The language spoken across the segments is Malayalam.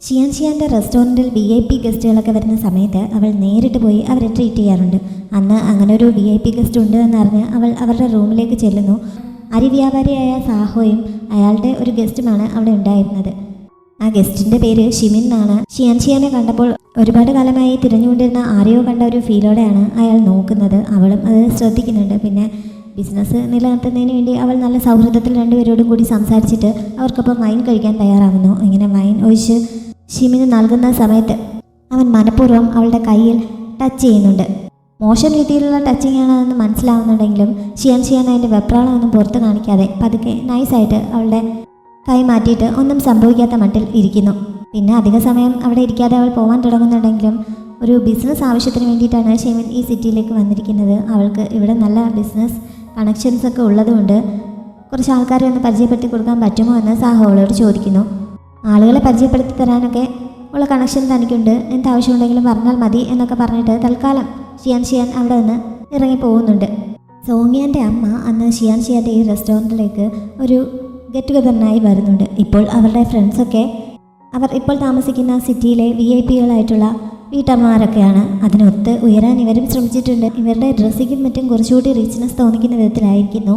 ഷിയാൻ്റെ റെസ്റ്റോറൻറ്റിൽ VIP ഗസ്റ്റുകളൊക്കെ വരുന്ന സമയത്ത് അവൾ നേരിട്ട് പോയി അവരെ ട്രീറ്റ് ചെയ്യാറുണ്ട്. അന്ന് അങ്ങനെ ഒരു VIP ഗസ്റ്റ് ഉണ്ട് എന്നറിഞ്ഞ് അവൾ അവരുടെ റൂമിലേക്ക് ചെല്ലുന്നു. അരി വ്യാപാരിയായ സാഹോയും അയാളുടെ ഒരു ഗസ്റ്റുമാണ് അവിടെ ഉണ്ടായിരുന്നത്. ആ ഗസ്റ്റിൻ്റെ പേര് ഷിമിൻ എന്നാണ്. ഷിയാനെ കണ്ടപ്പോൾ ഒരുപാട് കാലമായി തിരഞ്ഞുകൊണ്ടിരുന്ന ആരെയോ കണ്ട ഒരു ഫീലോടെയാണ് അയാൾ നോക്കുന്നത്. അവളും അത് ശ്രദ്ധിക്കുന്നുണ്ട്. പിന്നെ ബിസിനസ് നിലനിർത്തുന്നതിന് വേണ്ടി അവൾ നല്ല സൗഹൃദത്തിൽ രണ്ടുപേരോടും കൂടി സംസാരിച്ചിട്ട് അവർക്കൊപ്പം വൈൻ കഴിക്കാൻ തയ്യാറാകുന്നു. ഇങ്ങനെ വൈൻ ഒഴിച്ച് ഷിമിന് നൽകുന്ന സമയത്ത് അവൻ മനഃപൂർവ്വം അവളുടെ കയ്യിൽ ടച്ച് ചെയ്യുന്നുണ്ട്. മോശം രീതിയിലുള്ള ടച്ചിങ് ആണെന്ന് മനസ്സിലാവുന്നുണ്ടെങ്കിലും ഷിയാൻ അതിൻ്റെ വെപ്രാളമൊന്നും പുറത്ത് കാണിക്കാതെ പതുക്കെ നൈസായിട്ട് അവളുടെ കൈ മാറ്റിയിട്ട് ഒന്നും സംഭവിക്കാത്ത മട്ടിൽ ഇരിക്കുന്നു. പിന്നെ അധിക സമയം അവിടെ ഇരിക്കാതെ അവൾ പോകാൻ തുടങ്ങുന്നുണ്ടെങ്കിലും ഒരു ബിസിനസ് ആവശ്യത്തിന് വേണ്ടിയിട്ടാണ് ഷിമിൻ ഈ സിറ്റിയിലേക്ക് വന്നിരിക്കുന്നത്. അവൾക്ക് ഇവിടെ നല്ല ബിസിനസ് കണക്ഷൻസൊക്കെ ഉള്ളതുകൊണ്ട് കുറച്ച് ആൾക്കാരെ ഒന്ന് പരിചയപ്പെടുത്തി കൊടുക്കാൻ പറ്റുമോ എന്ന് സാഹോ അവളോട് ചോദിക്കുന്നു. ആളുകളെ പരിചയപ്പെടുത്തി തരാനൊക്കെ ഉള്ള കണക്ഷൻ തനിക്കുണ്ട്, എന്താവശ്യമുണ്ടെങ്കിലും പറഞ്ഞാൽ മതി എന്നൊക്കെ പറഞ്ഞിട്ട് തൽക്കാലം ഷിയാൻ അവിടെ നിന്ന് ഇറങ്ങി പോകുന്നുണ്ട്. സോങ്ങിയാൻ്റെ അമ്മ അന്ന് ഷിയാൻ്റെ ഈ റെസ്റ്റോറൻറ്റിലേക്ക് ഒരു ഗെറ്റ് ടുഗദറിനായി വരുന്നുണ്ട്. ഇപ്പോൾ അവരുടെ ഫ്രണ്ട്സൊക്കെ അവർ ഇപ്പോൾ താമസിക്കുന്ന സിറ്റിയിലെ VIP-കളായിട്ടുള്ള വീട്ടമ്മമാരൊക്കെയാണ്. അതിനൊത്ത് ഉയരാൻ ഇവരും ശ്രമിച്ചിട്ടുണ്ട്. ഇവരുടെ ഡ്രസ്സിങ്ങും മറ്റും കുറച്ചുകൂടി റിച്ച്നെസ് തോന്നിക്കുന്ന വിധത്തിലായിരിക്കുന്നു.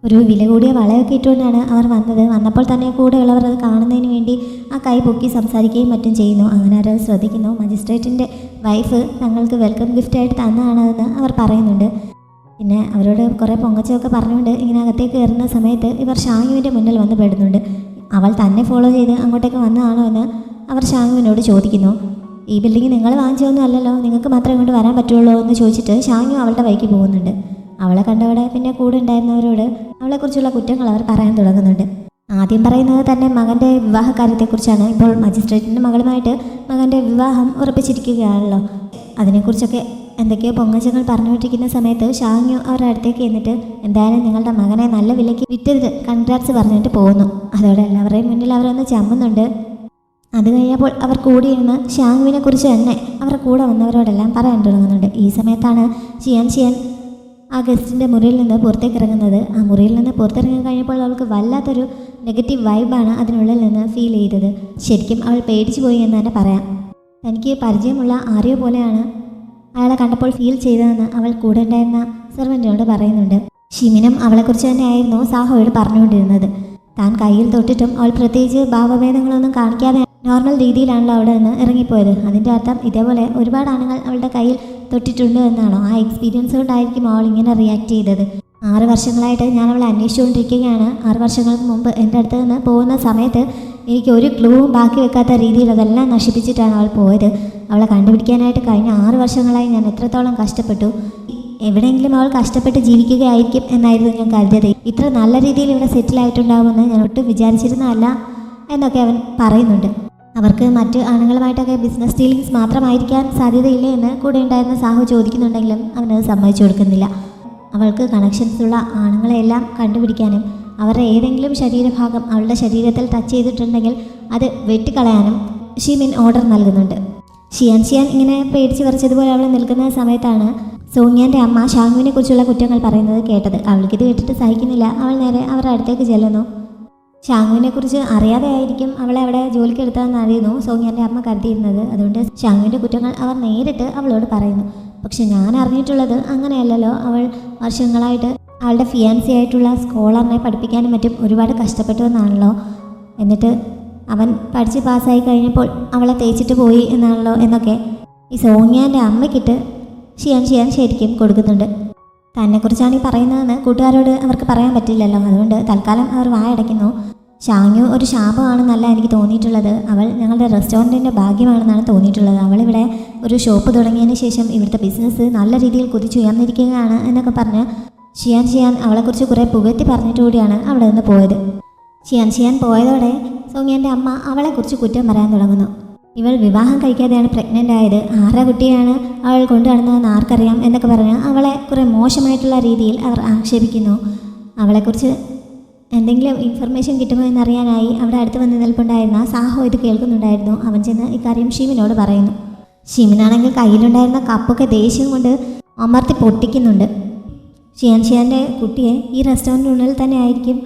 ഒരു വില കൂടിയ വളയൊക്കെ ഇട്ടുകൊണ്ടാണ് അവർ വന്നത്. വന്നപ്പോൾ തന്നെ കൂടെയുള്ളവർ അത് കാണുന്നതിന് വേണ്ടി ആ കൈ പൊക്കി സംസാരിക്കുകയും മറ്റും ചെയ്യുന്നു. അങ്ങനെ അവർ ശ്രദ്ധിക്കുന്നു. മജിസ്ട്രേറ്റിൻ്റെ വൈഫ് തങ്ങൾക്ക് വെൽക്കം ഗിഫ്റ്റായിട്ട് തന്നതാണെന്ന് അവർ പറയുന്നുണ്ട്. പിന്നെ അവരോട് കുറേ പൊങ്ങച്ചമൊക്കെ പറഞ്ഞുകൊണ്ട് ഇങ്ങനെ അകത്തേക്ക് കയറുന്ന സമയത്ത് ഇവർ ഷാങ്ങുവിൻ്റെ മുന്നിൽ വന്ന് പെടുന്നുണ്ട്. അവൾ തന്നെ ഫോളോ ചെയ്ത് അങ്ങോട്ടേക്ക് വന്നതാണോ എന്ന് അവർ ഷാങ്ങുവിനോട് ചോദിക്കുന്നു. ഈ ബിൽഡിംഗ് നിങ്ങൾ വാങ്ങിച്ചതൊന്നും അല്ലല്ലോ, നിങ്ങൾക്ക് മാത്രമേ ഇങ്ങോട്ട് വരാൻ പറ്റുള്ളൂ എന്ന് ചോദിച്ചിട്ട് ഷാങ്ങു അവളുടെ വഴിക്ക് പോകുന്നുണ്ട്. അവളെ കണ്ടവിടെ പിന്നെ കൂടെ ഉണ്ടായിരുന്നവരോട് അവളെക്കുറിച്ചുള്ള കുറ്റങ്ങൾ അവർ പറയാൻ തുടങ്ങുന്നുണ്ട്. ആദ്യം പറയുന്നത് തന്നെ മകൻ്റെ വിവാഹ കാര്യത്തെക്കുറിച്ചാണ്. ഇപ്പോൾ മജിസ്ട്രേറ്റിൻ്റെ മകളുമായിട്ട് മകൻ്റെ വിവാഹം ഉറപ്പിച്ചിരിക്കുകയാണല്ലോ. അതിനെക്കുറിച്ചൊക്കെ എന്തൊക്കെയോ പൊങ്ങച്ചങ്ങൾ പറഞ്ഞുകൊണ്ടിരിക്കുന്ന സമയത്ത് ഷാങ്ങു അവരുടെ അടുത്തേക്ക് എന്നിട്ട് എന്തായാലും നിങ്ങളുടെ മകനെ നല്ല വിലയ്ക്ക് വിറ്റത് കൺഗ്രാറ്റ്സ് പറഞ്ഞിട്ട് പോകുന്നു. അതോടെ എല്ലാവരുടെയും മുന്നിൽ അവരൊന്ന് ചമ്മുന്നുണ്ട്. അത് കഴിഞ്ഞപ്പോൾ അവർ കൂടിയിരുന്ന് ഷാങ്ങുവിനെ കുറിച്ച് തന്നെ അവരുടെ കൂടെ വന്നവരോടെല്ലാം പറയാൻ തുടങ്ങുന്നുണ്ട്. ഈ സമയത്താണ് ഷിയാൻ ആ ഗസ്റ്റിൻ്റെ മുറിയിൽ നിന്ന് പുറത്തേക്ക് ഇറങ്ങുന്നത്. ആ മുറിയിൽ നിന്ന് പുറത്തിറങ്ങി കഴിഞ്ഞപ്പോൾ അവൾക്ക് വല്ലാത്തൊരു നെഗറ്റീവ് വൈബാണ് അതിനുള്ളിൽ നിന്ന് ഫീൽ ചെയ്തത്. ശരിക്കും അവൾ പേടിച്ചു പോയി എന്ന് തന്നെ പറയാം. തനിക്ക് പരിചയമുള്ള ആരെയോ പോലെയാണ് അയാളെ കണ്ടപ്പോൾ ഫീൽ ചെയ്തതെന്ന് അവൾ കൂടെ ഉണ്ടായിരുന്ന സെർവൻറ്റിനോട് പറയുന്നുണ്ട്. ഷിമിനും അവളെക്കുറിച്ച് തന്നെയായിരുന്നു സാഹോയോട് പറഞ്ഞുകൊണ്ടിരുന്നത്. താൻ കയ്യിൽ തൊട്ടിട്ടും അവൾ പ്രത്യേകിച്ച് ഭാവഭേദങ്ങളൊന്നും കാണിക്കാതെ നോർമൽ രീതിയിലാണല്ലോ അവിടെ നിന്ന് ഇറങ്ങിപ്പോയത്. അതിൻ്റെ അർത്ഥം ഇതേപോലെ ഒരുപാട് ആണുങ്ങൾ അവളുടെ കയ്യിൽ തൊട്ടിട്ടുണ്ട് എന്നാണോ? ആ എക്സ്പീരിയൻസ് കൊണ്ടായിരിക്കും അവൾ ഇങ്ങനെ റിയാക്ട് ചെയ്തത്. 6 വർഷങ്ങളായിട്ട് ഞാൻ അവളെ അന്വേഷിച്ചുകൊണ്ടിരിക്കുകയാണ്. 6 വർഷങ്ങൾക്ക് മുമ്പ് എൻ്റെ അടുത്ത് നിന്ന് പോകുന്ന സമയത്ത് എനിക്ക് ഒരു ക്ലൂവും ബാക്കി വെക്കാത്ത രീതിയിൽ അതെല്ലാം നശിപ്പിച്ചിട്ടാണ് അവൾ പോയത്. അവളെ കണ്ടുപിടിക്കാനായിട്ട് കഴിഞ്ഞ 6 വർഷങ്ങളായി ഞാൻ എത്രത്തോളം കഷ്ടപ്പെട്ടു. എവിടെയെങ്കിലും അവൾ കഷ്ടപ്പെട്ട് ജീവിക്കുകയായിരിക്കും എന്നായിരുന്നു ഞാൻ കരുതിയത്. ഇത്ര നല്ല രീതിയിൽ ഇവിടെ സെറ്റിലായിട്ടുണ്ടാകുമെന്ന് ഞാൻ ഒട്ടും വിചാരിച്ചിരുന്നതല്ല എന്നൊക്കെ അവൻ പറയുന്നുണ്ട്. അവർക്ക് മറ്റ് ആണുങ്ങളുമായിട്ടൊക്കെ ബിസിനസ് ഡീലിങ്സ് മാത്രമായിരിക്കാൻ സാധ്യതയില്ലേ എന്ന് കൂടെ ഉണ്ടായിരുന്ന സാഹു ചോദിക്കുന്നുണ്ടെങ്കിലും അവനത് സമ്മതിച്ചു കൊടുക്കുന്നില്ല. അവൾക്ക് കണക്ഷൻസ് ഉള്ള ആണുങ്ങളെല്ലാം കണ്ടുപിടിക്കാനും അവരുടെ ഏതെങ്കിലും ശരീരഭാഗം അവളുടെ ശരീരത്തിൽ ടച്ച് ചെയ്തിട്ടുണ്ടെങ്കിൽ അത് വെട്ടിക്കളയാനും ഷിമിൻ ഓർഡർ നൽകുന്നുണ്ട്. ഷിയാൻ ഇങ്ങനെ പേടിച്ച് വരച്ചതുപോലെ അവൾ നിൽക്കുന്ന സമയത്താണ് സോങ്ങിയാൻ്റെ അമ്മ ഷാങ്ങുവിനെ കുറിച്ചുള്ള കുറ്റങ്ങൾ പറയുന്നത് കേട്ടത്. അവൾക്കിത് കേട്ടിട്ട് സഹിക്കുന്നില്ല. അവൾ നേരെ അവരുടെ അടുത്തേക്ക് ചെല്ലുന്നു. ഷാങ്ങുവിനെ കുറിച്ച് അറിയാതെ ആയിരിക്കും അവളെ അവിടെ ജോലിക്ക് എടുത്തതെന്നായിരുന്നു സോങ്ങിയാൻ്റെ അമ്മ കരുതിയിരുന്നത്. അതുകൊണ്ട് ഷാങ്ങുവിൻ്റെ കുറ്റങ്ങൾ അവർ നേരിട്ട് അവളോട് പറയുന്നു. പക്ഷെ ഞാൻ അറിഞ്ഞിട്ടുള്ളത് അങ്ങനെയല്ലല്ലോ. അവൾ വർഷങ്ങളായിട്ട് അവളുടെ ഫിയാൻസി ആയിട്ടുള്ള സ്കോളറിനെ പഠിപ്പിക്കാനും മറ്റും ഒരുപാട് കഷ്ടപ്പെട്ടു എന്നാണല്ലോ. എന്നിട്ട് അവൻ പഠിച്ച് പാസ്സായി കഴിഞ്ഞപ്പോൾ അവളെ തേച്ചിട്ട് പോയി എന്നാണല്ലോ എന്നൊക്കെ ഈ സോങ്ങിയാൻ്റെ അമ്മയ്ക്കിട്ട് ഷിയാൻ ശരിക്കും കൊടുക്കുന്നുണ്ട്. തന്നെക്കുറിച്ചാണ് ഈ പറയുന്നതെന്ന് കൂട്ടുകാരോട് അവർക്ക് പറയാൻ പറ്റില്ലല്ലോ. അതുകൊണ്ട് തൽക്കാലം അവർ വായടയ്ക്കുന്നു. ഷാങ്ങു ഒരു ശാപമാണെന്നല്ല എനിക്ക് തോന്നിയിട്ടുള്ളത്. അവൾ ഞങ്ങളുടെ റെസ്റ്റോറൻറ്റിൻ്റെ ഭാഗ്യമാണെന്നാണ് തോന്നിയിട്ടുള്ളത്. അവളിവിടെ ഒരു ഷോപ്പ് തുടങ്ങിയതിന് ശേഷം ഇവിടുത്തെ ബിസിനസ് നല്ല രീതിയിൽ കുതിച്ചുയർന്നിരിക്കുകയാണ് എന്നൊക്കെ പറഞ്ഞ് ഷിയാൻ അവളെക്കുറിച്ച് കുറേ പുകഴ്ത്തി പറഞ്ഞിട്ട് കൂടിയാണ് അവിടെ നിന്ന് പോയത്. ഷിയാൻ പോയതോടെ സോങ്ങിയാൻ്റെ അമ്മ അവളെക്കുറിച്ച് കുറ്റം പറയാൻ തുടങ്ങുന്നു. ഇവൾ വിവാഹം കഴിക്കാതെയാണ് പ്രഗ്നൻ്റ് ആയത്, 6 കുട്ടിയാണ് അവൾ കൊണ്ടു നടന്നതെന്ന് ആർക്കറിയാം എന്നൊക്കെ പറഞ്ഞ് അവളെ കുറേ മോശമായിട്ടുള്ള രീതിയിൽ അവർ ആക്ഷേപിക്കുന്നു. അവളെക്കുറിച്ച് എന്തെങ്കിലും ഇൻഫർമേഷൻ കിട്ടുമോ എന്നറിയാനായി അവിടെ അടുത്ത് വന്ന് നിൽപ്പുണ്ടായിരുന്ന സാഹോ ഇത് കേൾക്കുന്നുണ്ടായിരുന്നു. അവൻ ചെന്ന് ഇക്കാര്യം ഷിമിനോട് പറയുന്നു. ഷിമിനാണെങ്കിൽ കയ്യിലുണ്ടായിരുന്ന കപ്പൊക്കെ ദേഷ്യം കൊണ്ട് അമർത്തി പൊട്ടിക്കുന്നുണ്ട്. ഷിയാൻ്റെ കുട്ടിയെ ഈ റെസ്റ്റോറൻറ്റിനുള്ളിൽ തന്നെ ആയിരിക്കും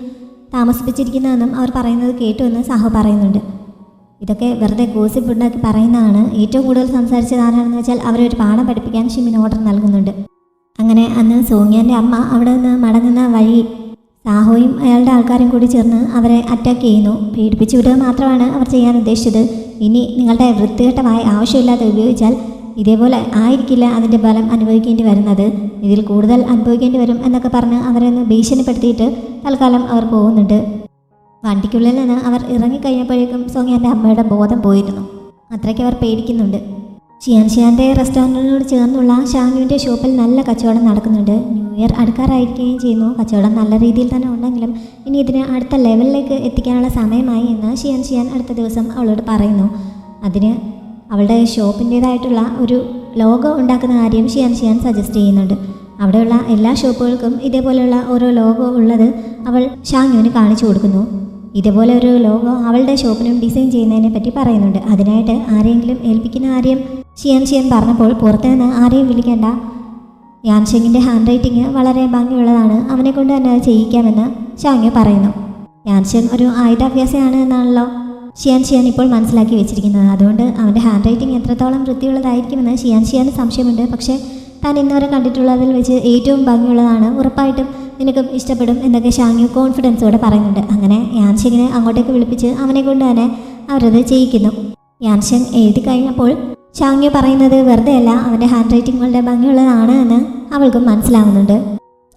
താമസിപ്പിച്ചിരിക്കുന്നതെന്നും അവർ പറയുന്നത് കേട്ടുവെന്ന് സാഹോ പറയുന്നുണ്ട്. ഇതൊക്കെ വെറുതെ ഗോസിപ്പ് ഉണ്ടാക്കി പറയുന്നതാണ്. ഏറ്റവും കൂടുതൽ സംസാരിച്ചത് ആരാണെന്ന് വെച്ചാൽ അവരൊരു പാഠം പഠിപ്പിക്കാൻ ഷിമിന് ഓർഡർ നൽകുന്നുണ്ട്. അങ്ങനെ അന്ന് സോങ്യാൻ്റെ അമ്മ അവിടെ നിന്ന് മടങ്ങുന്ന വഴി സാഹോയും അയാളുടെ ആൾക്കാരും കൂടി ചേർന്ന് അവരെ അറ്റാക്ക് ചെയ്യുന്നു. പീഡിപ്പിച്ചു വിടുക മാത്രമാണ് അവർ ചെയ്യാൻ ഉദ്ദേശിച്ചത്. ഇനി നിങ്ങളുടെ വൃത്തികെട്ടമായ ആവശ്യമില്ലാതെ ഉപയോഗിച്ചാൽ ഇതേപോലെ ആയിരിക്കില്ല അതിൻ്റെ ബലം അനുഭവിക്കേണ്ടി വരുന്നത്, ഇതിൽ കൂടുതൽ അനുഭവിക്കേണ്ടി വരും എന്നൊക്കെ പറഞ്ഞ് അവരെ ഒന്ന് ഭീഷണിപ്പെടുത്തിയിട്ട് തൽക്കാലം അവർ പോകുന്നുണ്ട്. വണ്ടിക്കുള്ളിൽ നിന്ന് അവർ ഇറങ്ങിക്കഴിഞ്ഞപ്പോഴേക്കും സോങ്യാൻ്റെ അമ്മയുടെ ബോധം പോയിരുന്നു. അത്രയ്ക്ക് അവർ പേടിക്കുന്നുണ്ട്. ഷിയാൻ്റെ റെസ്റ്റോറൻറ്റിനോട് ചേർന്നുള്ള ഷാങ്യുവിൻ്റെ ഷോപ്പിൽ നല്ല കച്ചവടം നടക്കുന്നുണ്ട്. ന്യൂ ഇയർ അടുക്കാറായിരിക്കുകയും ചെയ്യുന്നു. കച്ചവടം നല്ല രീതിയിൽ തന്നെ ഉണ്ടെങ്കിലും ഇനി ഇതിനെ അടുത്ത ലെവലിലേക്ക് എത്തിക്കാനുള്ള സമയമായി എന്ന് ഷിയാൻ അടുത്ത ദിവസം അവളോട് പറയുന്നു. അതിന് അവളുടെ ഷോപ്പിൻ്റേതായിട്ടുള്ള ഒരു ലോഗോ ഉണ്ടാക്കുന്ന കാര്യം ഷിയാൻ സജസ്റ്റ് ചെയ്യുന്നുണ്ട്. അവിടെയുള്ള എല്ലാ ഷോപ്പുകൾക്കും ഇതേപോലെയുള്ള ഓരോ ലോഗോ ഉള്ളത് അവൾ ഷാങ്യുവിന് കാണിച്ചു കൊടുക്കുന്നു. ഇതേപോലെ ഒരു ലോഗോ അവളുടെ ഷോപ്പിനും ഡിസൈൻ ചെയ്യുന്നതിനെ പറ്റി പറയുന്നുണ്ട്. അതിനായിട്ട് ആരെങ്കിലും ഏൽപ്പിക്കുന്ന കാര്യം ഷിയാൻ പറഞ്ഞപ്പോൾ പുറത്തു നിന്ന് ആരെയും വിളിക്കേണ്ട, യാൻഷെങ്ങിൻ്റെ ഹാൻഡ് റൈറ്റിംഗ് വളരെ ഭംഗിയുള്ളതാണ്, അവനെ കൊണ്ട് തന്നെ അത് ചെയ്യിക്കാമെന്ന് ഷാങ്യു പറയുന്നു. യാൻഷെങ് ഒരു ആയുധാഭ്യാസമാണ് എന്നാണല്ലോ ഷിയാൻ ഇപ്പോൾ മനസ്സിലാക്കി വെച്ചിരിക്കുന്നത്. അതുകൊണ്ട് അവൻ്റെ ഹാൻഡ് റൈറ്റിംഗ് എത്രത്തോളം വൃത്തിയുള്ളതായിരിക്കുമെന്ന് ഷിയാന് സംശയമുണ്ട്. പക്ഷേ താൻ ഇന്നുവരെ കണ്ടിട്ടുള്ളതിൽ വെച്ച് ഏറ്റവും ഭംഗിയുള്ളതാണ്, ഉറപ്പായിട്ടും നിനക്കും ഇഷ്ടപ്പെടും എന്നൊക്കെ ഷാങ്യു കോൺഫിഡൻസോടെ പറയുന്നുണ്ട്. അങ്ങനെ യാൻഷെങ്ങിനെ അങ്ങോട്ടേക്ക് വിളിപ്പിച്ച് അവനെ കൊണ്ട് തന്നെ അവരത് ചെയ്യിക്കുന്നു. യാൻഷെങ് എഴുതി കഴിഞ്ഞപ്പോൾ ഷാങ്യു പറയുന്നത് വെറുതെയല്ല, അവൻ്റെ ഹാൻഡ് റൈറ്റിംഗ് വളരെ ഭംഗിയുള്ളതാണ് എന്ന് അവൾക്കും മനസ്സിലാവുന്നുണ്ട്.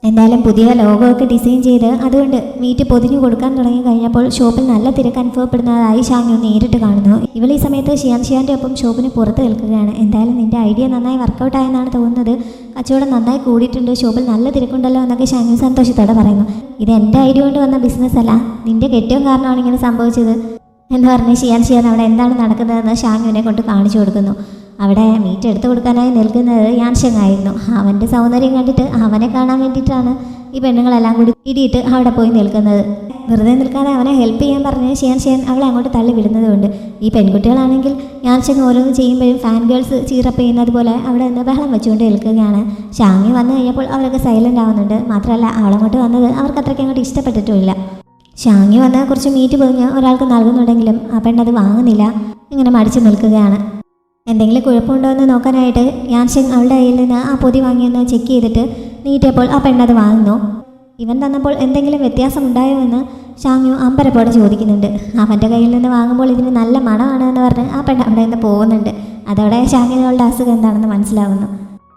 എന്തായാലും പുതിയ ലോഗോ ഒക്കെ ഡിസൈൻ ചെയ്ത് അതുകൊണ്ട് മീറ്റ് പൊതിഞ്ഞു കൊടുക്കാൻ തുടങ്ങി കഴിഞ്ഞപ്പോൾ ഷോപ്പിൽ നല്ല തിരക്ക് അനുഭവപ്പെടുന്നതായി ഷാങ്യു നേരിട്ട് കാണുന്നു. ഇവൾ ഈ സമയത്ത് ഷിയാൻ്റെ ഒപ്പം ഷോപ്പിന് പുറത്ത് നിൽക്കുകയാണ്. എന്തായാലും നിൻ്റെ ഐഡിയ നന്നായി വർക്കൗട്ടായെന്നാണ് തോന്നുന്നത്, കച്ചവടം നന്നായി കൂടിയിട്ടുണ്ട്, ഷോപ്പിൽ നല്ല തിരക്കുണ്ടല്ലോ എന്നൊക്കെ ഷാങ്യു സന്തോഷത്തോടെ പറയുന്നു. ഇത് എൻ്റെ ഐഡിയ കൊണ്ട് വന്ന ബിസിനസ് അല്ല, നിൻ്റെ കെട്ടിയോ കാരണമാണ് ഇങ്ങനെ സംഭവിച്ചത് എന്ന് പറഞ്ഞ് ഷിയാൻ അവിടെ എന്താണ് നടക്കുന്നതെന്ന് ഷാങ്യുവിനെ കൊണ്ട് കാണിച്ചു കൊടുക്കുന്നു. അവിടെ മീറ്റ് എടുത്തു കൊടുക്കാനായി നിൽക്കുന്നത് യാൻഷെങ് ആയിരുന്നു. അവൻ്റെ സൗന്ദര്യം കണ്ടിട്ട് അവനെ കാണാൻ വേണ്ടിയിട്ടാണ് ഈ പെണ്ണുങ്ങളെല്ലാം കൂടി ഇടിയിട്ട് അവിടെ പോയി നിൽക്കുന്നത്. വെറുതെ നിൽക്കാതെ അവനെ ഹെൽപ്പ് ചെയ്യാൻ പറഞ്ഞ് ഷിയാൻ അവളെ അങ്ങോട്ട് തള്ളി വിടുന്നതുകൊണ്ട് ഈ പെൺകുട്ടികളാണെങ്കിൽ യാൻഷെങ് ഓരോന്ന് ചെയ്യുമ്പോഴും ഫാൻ ഗേൾസ് ചീറപ്പ് ചെയ്യുന്നത് പോലെ അവിടെ നിന്ന് ബഹളം വെച്ചുകൊണ്ട് നിൽക്കുകയാണ്. ഷാങ്യു വന്നു കഴിഞ്ഞപ്പോൾ അവരൊക്കെ സൈലൻ്റ് ആവുന്നുണ്ട്. മാത്രമല്ല അവളങ്ങോട്ട് വന്നത് അവർക്ക് അത്രയ്ക്ക് അങ്ങോട്ട് ഇഷ്ടപ്പെട്ടിട്ടുമില്ല. ഷാങ്യു വന്ന് കുറച്ച് മീറ്റ് പൊതിഞ്ഞ് ഒരാൾക്ക് നൽകുന്നുണ്ടെങ്കിലും ആ പെണ്ണത് വാങ്ങുന്നില്ല, ഇങ്ങനെ മടിച്ചു നിൽക്കുകയാണ്. എന്തെങ്കിലും കുഴപ്പമുണ്ടോ എന്ന് നോക്കാനായിട്ട് യാൻഷെങ് അവളുടെ കയ്യിൽ നിന്ന് ആ പൊതി വാങ്ങിയെന്ന് ചെക്ക് ചെയ്തിട്ട് നീട്ടിയപ്പോൾ ആ പെണ്ണത് വാങ്ങുന്നു. ഇവൻ തന്നപ്പോൾ എന്തെങ്കിലും വ്യത്യാസം ഉണ്ടായോ എന്ന് ഷാങ്യു അമ്പരപ്പോടെ ചോദിക്കുന്നുണ്ട്. അവൻ്റെ കയ്യിൽ നിന്ന് വാങ്ങുമ്പോൾ ഇതിന് നല്ല മണമാണ് എന്ന് പറഞ്ഞ് ആ പെണ്ണ് അവിടെ നിന്ന് പോകുന്നുണ്ട്. അതോടെ ഷാങ്യുവിനുള്ള അസുഖം എന്താണെന്ന് മനസ്സിലാവുന്നു.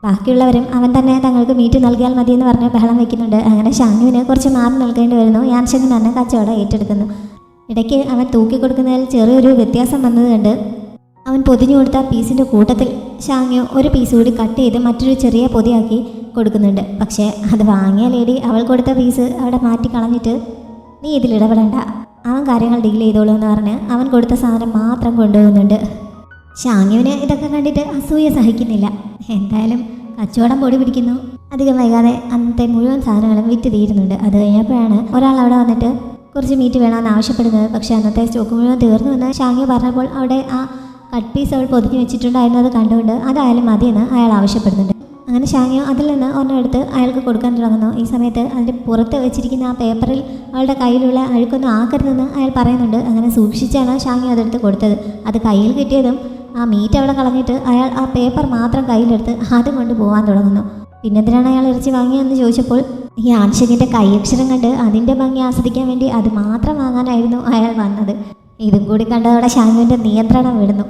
ബാക്കിയുള്ളവരും അവൻ തന്നെ തങ്ങൾക്ക് മീറ്റ് നൽകിയാൽ മതിയെന്ന് പറഞ്ഞ് ബഹളം വയ്ക്കുന്നുണ്ട്. അങ്ങനെ ഷാങ്യുവിന് കുറച്ച് മാറി നിൽക്കേണ്ടി വരുന്നു. യാൻഷെങ് തന്നെ കച്ചവടം ഏറ്റെടുക്കുന്നു. ഇടയ്ക്ക് അവൻ തൂക്കി കൊടുക്കുന്നതിൽ ചെറിയൊരു വ്യത്യാസം വന്നത് കണ്ട് അവൻ പൊതിഞ്ഞു കൊടുത്ത പീസിൻ്റെ കൂട്ടത്തിൽ ഷാങ്യു ഒരു പീസ് കൂടി കട്ട് ചെയ്ത് മറ്റൊരു ചെറിയ പൊതിയാക്കി കൊടുക്കുന്നുണ്ട്. പക്ഷേ അത് വാങ്ങിയ ലേഡി അവൾ കൊടുത്ത പീസ് അവിടെ മാറ്റി കളഞ്ഞിട്ട് നീ ഇതിലിടപെടണ്ട, അവൻ കാര്യങ്ങൾ ഡീൽ ചെയ്തോളൂ എന്ന് പറഞ്ഞ് അവൻ കൊടുത്ത സാധനം മാത്രം കൊണ്ടുപോകുന്നുണ്ട്. ഷാങ്യുവിന് ഇതൊക്കെ കണ്ടിട്ട് അസൂയ സഹിക്കുന്നില്ല. എന്തായാലും കച്ചവടം പൊടി പിടിക്കുന്നു. അധികം വൈകാതെ അന്നത്തെ മുഴുവൻ സാധനങ്ങളും വിറ്റ് തീരുന്നുണ്ട്. അത് കഴിഞ്ഞപ്പോഴാണ് ഒരാൾ അവിടെ വന്നിട്ട് കുറച്ച് മീറ്റ് വേണമെന്ന് ആവശ്യപ്പെടുന്നത്. പക്ഷേ അന്നത്തെ സ്റ്റോക്ക് മുഴുവൻ തീർന്നുവെന്ന് ഷാങ്യു പറഞ്ഞപ്പോൾ അവിടെ ആ കട്ട് പീസ് അവൾ പൊതിഞ്ഞ് വെച്ചിട്ടുണ്ടായിരുന്നത് കണ്ടുകൊണ്ട് അതായാലും മതിയെന്ന് അയാൾ ആവശ്യപ്പെടുന്നുണ്ട്. അങ്ങനെ ഷാങ്യു അതിൽ നിന്ന് ഒരെണ്ണെടുത്ത് അയാൾക്ക് കൊടുക്കാൻ തുടങ്ങുന്നു. ഈ സമയത്ത് അതിൻ്റെ പുറത്ത് വെച്ചിരിക്കുന്ന ആ പേപ്പറിൽ അവളുടെ കയ്യിലുള്ള അഴുക്കൊന്നും ആക്കരുതെന്ന് അയാൾ പറയുന്നുണ്ട്. അങ്ങനെ സൂക്ഷിച്ചാണ് ഷാങ്യു അതെടുത്ത് കൊടുത്തത്. അത് കയ്യിൽ കിട്ടിയതും ആ മീറ്റ് അവിടെ കളഞ്ഞിട്ട് അയാൾ ആ പേപ്പർ മാത്രം കയ്യിലെടുത്ത് അതും കൊണ്ട് പോകാൻ തുടങ്ങുന്നു. പിന്നെന്തിനാണ് അയാൾ ഇറച്ചി വാങ്ങിയതെന്ന് ചോദിച്ചപ്പോൾ ഈ യാൻഷെങ്ങിൻ്റെ കൈയക്ഷരം കണ്ട് അതിൻ്റെ ഭംഗി ആസ്വദിക്കാൻ വേണ്ടി അത് മാത്രം വാങ്ങാനായിരുന്നു അയാൾ വന്നത്. ഇതും കൂടി കണ്ടതോടെ ഷാങ്യുവിൻ്റെ നിയന്ത്രണം വിടുന്നു.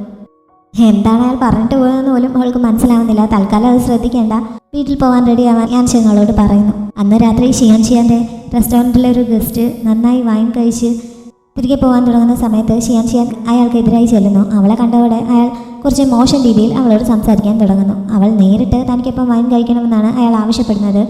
എന്താണ് അയാൾ പറഞ്ഞിട്ട് പോയതെന്ന് പോലും അവൾക്ക് മനസ്സിലാവുന്നില്ല. തൽക്കാലം അത് ശ്രദ്ധിക്കേണ്ട, വീട്ടിൽ പോകാൻ റെഡിയാവാൻ യാൻഷെങ്ങളോട് പറയുന്നു. അന്ന് രാത്രി ഷിയാൻ്റെ റെസ്റ്റോറൻറ്റിലെ ഒരു ഗസ്റ്റ് നന്നായി വൈൻ കഴിച്ച് തിരികെ പോകാൻ തുടങ്ങുന്ന സമയത്ത് ഷിയാൻ അയാൾക്കെതിരായി ചെല്ലുന്നു. അവളെ കണ്ടതോടെ അയാൾ കുറച്ച് മോശം രീതിയിൽ അവളോട് സംസാരിക്കാൻ തുടങ്ങുന്നു. അവൾ നേരിട്ട് തനിക്കൊപ്പം വൈൻ കഴിക്കണമെന്നാണ് അയാൾ ആവശ്യപ്പെടുന്നത്.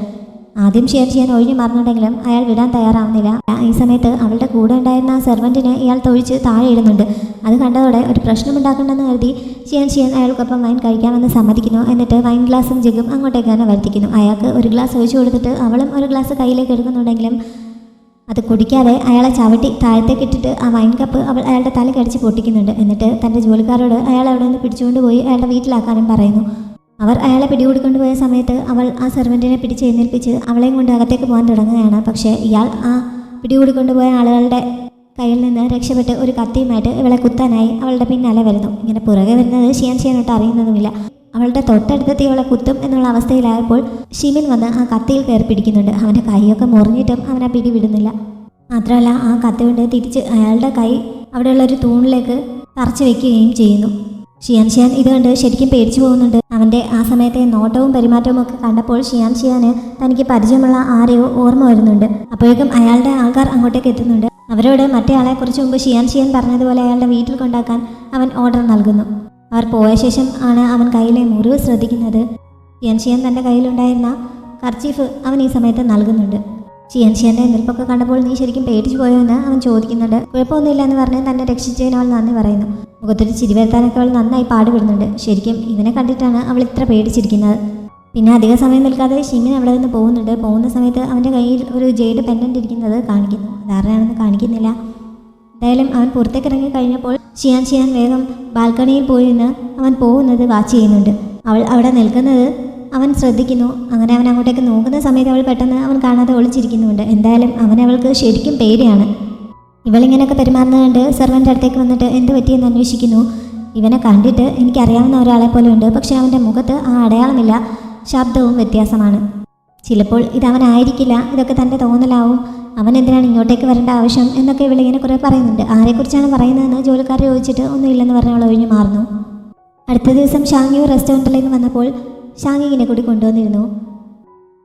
ആദ്യം ഷിയാൻ ഒഴിഞ്ഞു മറന്നിട്ടെങ്കിലും അയാൾ വിടാൻ തയ്യാറാവുന്നില്ല. ഈ സമയത്ത് അവളുടെ കൂടെ ഉണ്ടായിരുന്ന സെർവൻറ്റിനെ ഇയാൾ തൊഴിച്ച് താഴെ ഇടുന്നുണ്ട്. അത് കണ്ടതോടെ ഒരു പ്രശ്നമുണ്ടാക്കണ്ടെന്ന് കരുതി ഷിയാൻ അയാൾക്കൊപ്പം വൈൻ കഴിക്കാമെന്ന് സമ്മതിക്കുന്നു. എന്നിട്ട് വൈൻ ഗ്ലാസും ജഗും അങ്ങോട്ടേക്ക് തന്നെ വരുത്തിക്കുന്നു. അയാൾക്ക് ഒരു ഗ്ലാസ് ഒഴിച്ചു കൊടുത്തിട്ട് അവളും ഒരു ഗ്ലാസ് കയ്യിലേക്ക് എടുക്കുന്നുണ്ടെങ്കിലും അത് കുടിക്കാതെ അയാളെ ചവിട്ടി താഴത്തേക്ക് ഇട്ടിട്ട് ആ വൈൻ കപ്പ് അവൾ അയാളുടെ തലക്കടിച്ച് പൊട്ടിക്കുന്നുണ്ട്. എന്നിട്ട് തൻ്റെ ജോലിക്കാരോട് അയാൾ അവിടെ നിന്ന് പിടിച്ചുകൊണ്ട് പോയി അയാളുടെ വീട്ടിലാക്കാനും പറയുന്നു. അവർ അയാളെ പിടികൂടിക്കൊണ്ടുപോയ സമയത്ത് അവൾ ആ സെർവൻറ്റിനെ പിടിച്ച് എഴുന്നേൽപ്പിച്ച് അവളെയും കൊണ്ട് അകത്തേക്ക് പോകാൻ തുടങ്ങുകയാണ്. പക്ഷേ ഇയാൾ ആ പിടികൂടിക്കൊണ്ടുപോയ ആളുകളുടെ കയ്യിൽ നിന്ന് രക്ഷപ്പെട്ട് ഒരു കത്തിയുമായിട്ട് ഇവളെ കുത്താനായി അവളുടെ പിന്നാലെ വരുന്നു. ഇങ്ങനെ പുറകെ വരുന്നത് ഷിയാൻഷിയാനായിട്ട് അറിയുന്നതുമില്ല. അവളുടെ തൊട്ടടുത്തെത്തി അവളെ കുത്തും എന്നുള്ള അവസ്ഥയിലായപ്പോൾ ഷിമിൻ വന്ന് ആ കത്തിയിൽ കയറി പിടിക്കുന്നുണ്ട്. അവൻ്റെ കൈയൊക്കെ മുറിഞ്ഞിട്ടും അവനെ പിടിവിടുന്നില്ല. മാത്രമല്ല ആ കത്തി കൊണ്ട് തിരിച്ച് അയാളുടെ കൈ അവിടെയുള്ളൊരു തൂണിലേക്ക് തറച്ചു വെക്കുകയും ചെയ്യുന്നു. ഷിയാൻ ഇത് കണ്ട് ശരിക്കും പേടിച്ചു പോകുന്നുണ്ട്. അവൻ്റെ ആ സമയത്തെ നോട്ടവും പെരുമാറ്റവും ഒക്കെ കണ്ടപ്പോൾ ഷിയാന് തനിക്ക് പരിചയമുള്ള ആരെയോ ഓർമ്മ വരുന്നുണ്ട്. അപ്പോഴേക്കും അയാളുടെ ആൾക്കാർ അങ്ങോട്ടേക്ക് എത്തുന്നുണ്ട്. അവരോട് മറ്റേ ആളെ കുറച്ച് മുമ്പ് ഷിയാൻ പറഞ്ഞതുപോലെ അയാളുടെ വീട്ടിൽ കൊണ്ടാക്കാൻ അവൻ ഓർഡർ നൽകുന്നു. അവർ പോയ ശേഷം ആണ് അവൻ കയ്യിലെ മുറിവ് ശ്രദ്ധിക്കുന്നത്. ഷിയാൻ തൻ്റെ കയ്യിലുണ്ടായിരുന്ന കർച്ചീഫ് അവൻ ഈ സമയത്ത് നൽകുന്നുണ്ട്. ഷിയാൻ്റെ നിൽപ്പൊക്കെ കണ്ടപ്പോൾ നീ ശരിക്കും പേടിച്ചു പോയോ എന്ന് അവൻ ചോദിക്കുന്നുണ്ട്. കുഴപ്പമൊന്നുമില്ല എന്ന് പറഞ്ഞ് തന്നെ രക്ഷിച്ചതിന് അവൾ നന്ദി പറയുന്നു. മുഖത്തൊരു ചിരി വരുത്താനൊക്കെ അവൾ നന്നായി പാടുപെടുന്നുണ്ട്. ശരിക്കും ഇവനെ കണ്ടിട്ടാണ് അവൾ ഇത്ര പേടിച്ചിരിക്കുന്നത്. പിന്നെ അധിക സമയം നിൽക്കാതെ ഷിമിൻ അവിടെ നിന്ന് പോകുന്നുണ്ട്. പോകുന്ന സമയത്ത് അവൻ്റെ കയ്യിൽ ഒരു ജെയ്ഡ് പെൻഡൻ്റ് ഇരിക്കുന്നത് കാണിക്കുന്നു. അതാരാണെന്ന് കാണിക്കുന്നില്ല. എന്തായാലും അവൻ പുറത്തേക്ക് ഇറങ്ങി കഴിഞ്ഞപ്പോൾ ഷിയാൻ വേഗം ബാൽക്കണിയിൽ പോയി നിന്ന് അവൻ പോകുന്നത് വാച്ച് ചെയ്യുന്നുണ്ട്. അവൾ അവിടെ നിൽക്കുന്നത് അവൻ ശ്രദ്ധിക്കുന്നു. അങ്ങനെ അവൻ അങ്ങോട്ടേക്ക് നോക്കുന്ന സമയത്ത് അവൾ പെട്ടെന്ന് അവൻ കാണാതെ ഒളിച്ചിരിക്കുന്നുണ്ട്. എന്തായാലും അവൾക്ക് ശരിക്കും പേടിയാണ്. ഇവളിങ്ങനെയൊക്കെ പെരുമാറുന്നത് കണ്ട് സെർവൻ്റെ അടുത്തേക്ക് വന്നിട്ട് എന്ത് പറ്റിയെന്ന് അന്വേഷിക്കുന്നു. ഇവനെ കണ്ടിട്ട് എനിക്കറിയാവുന്ന ഒരാളെ പോലെ ഉണ്ട്, പക്ഷേ അവൻ്റെ മുഖത്ത് ആ അടയാളമില്ല, ശബ്ദവും വ്യത്യാസമാണ്. ചിലപ്പോൾ ഇതവനായിരിക്കില്ല, ഇതൊക്കെ തൻ്റെ തോന്നലാവും. അവൻ എന്തിനാണ് ഇങ്ങോട്ടേക്ക് വരേണ്ട ആവശ്യം എന്നൊക്കെ ഇവളിങ്ങനെ കുറേ പറയുന്നുണ്ട്. ആരെക്കുറിച്ചാണ് പറയുന്നതെന്ന് ജോലിക്കാർ ചോദിച്ചിട്ട് ഒന്നുമില്ലെന്ന് പറഞ്ഞ് അവൾ ഒഴിഞ്ഞു മാറുന്നു. അടുത്ത ദിവസം ഷാങ്യു റെസ്റ്റോറൻറ്റിലേക്ക് വന്നപ്പോൾ ഷാങ്ങിങ്ങിനെ കൂടി കൊണ്ടുവന്നിരുന്നു.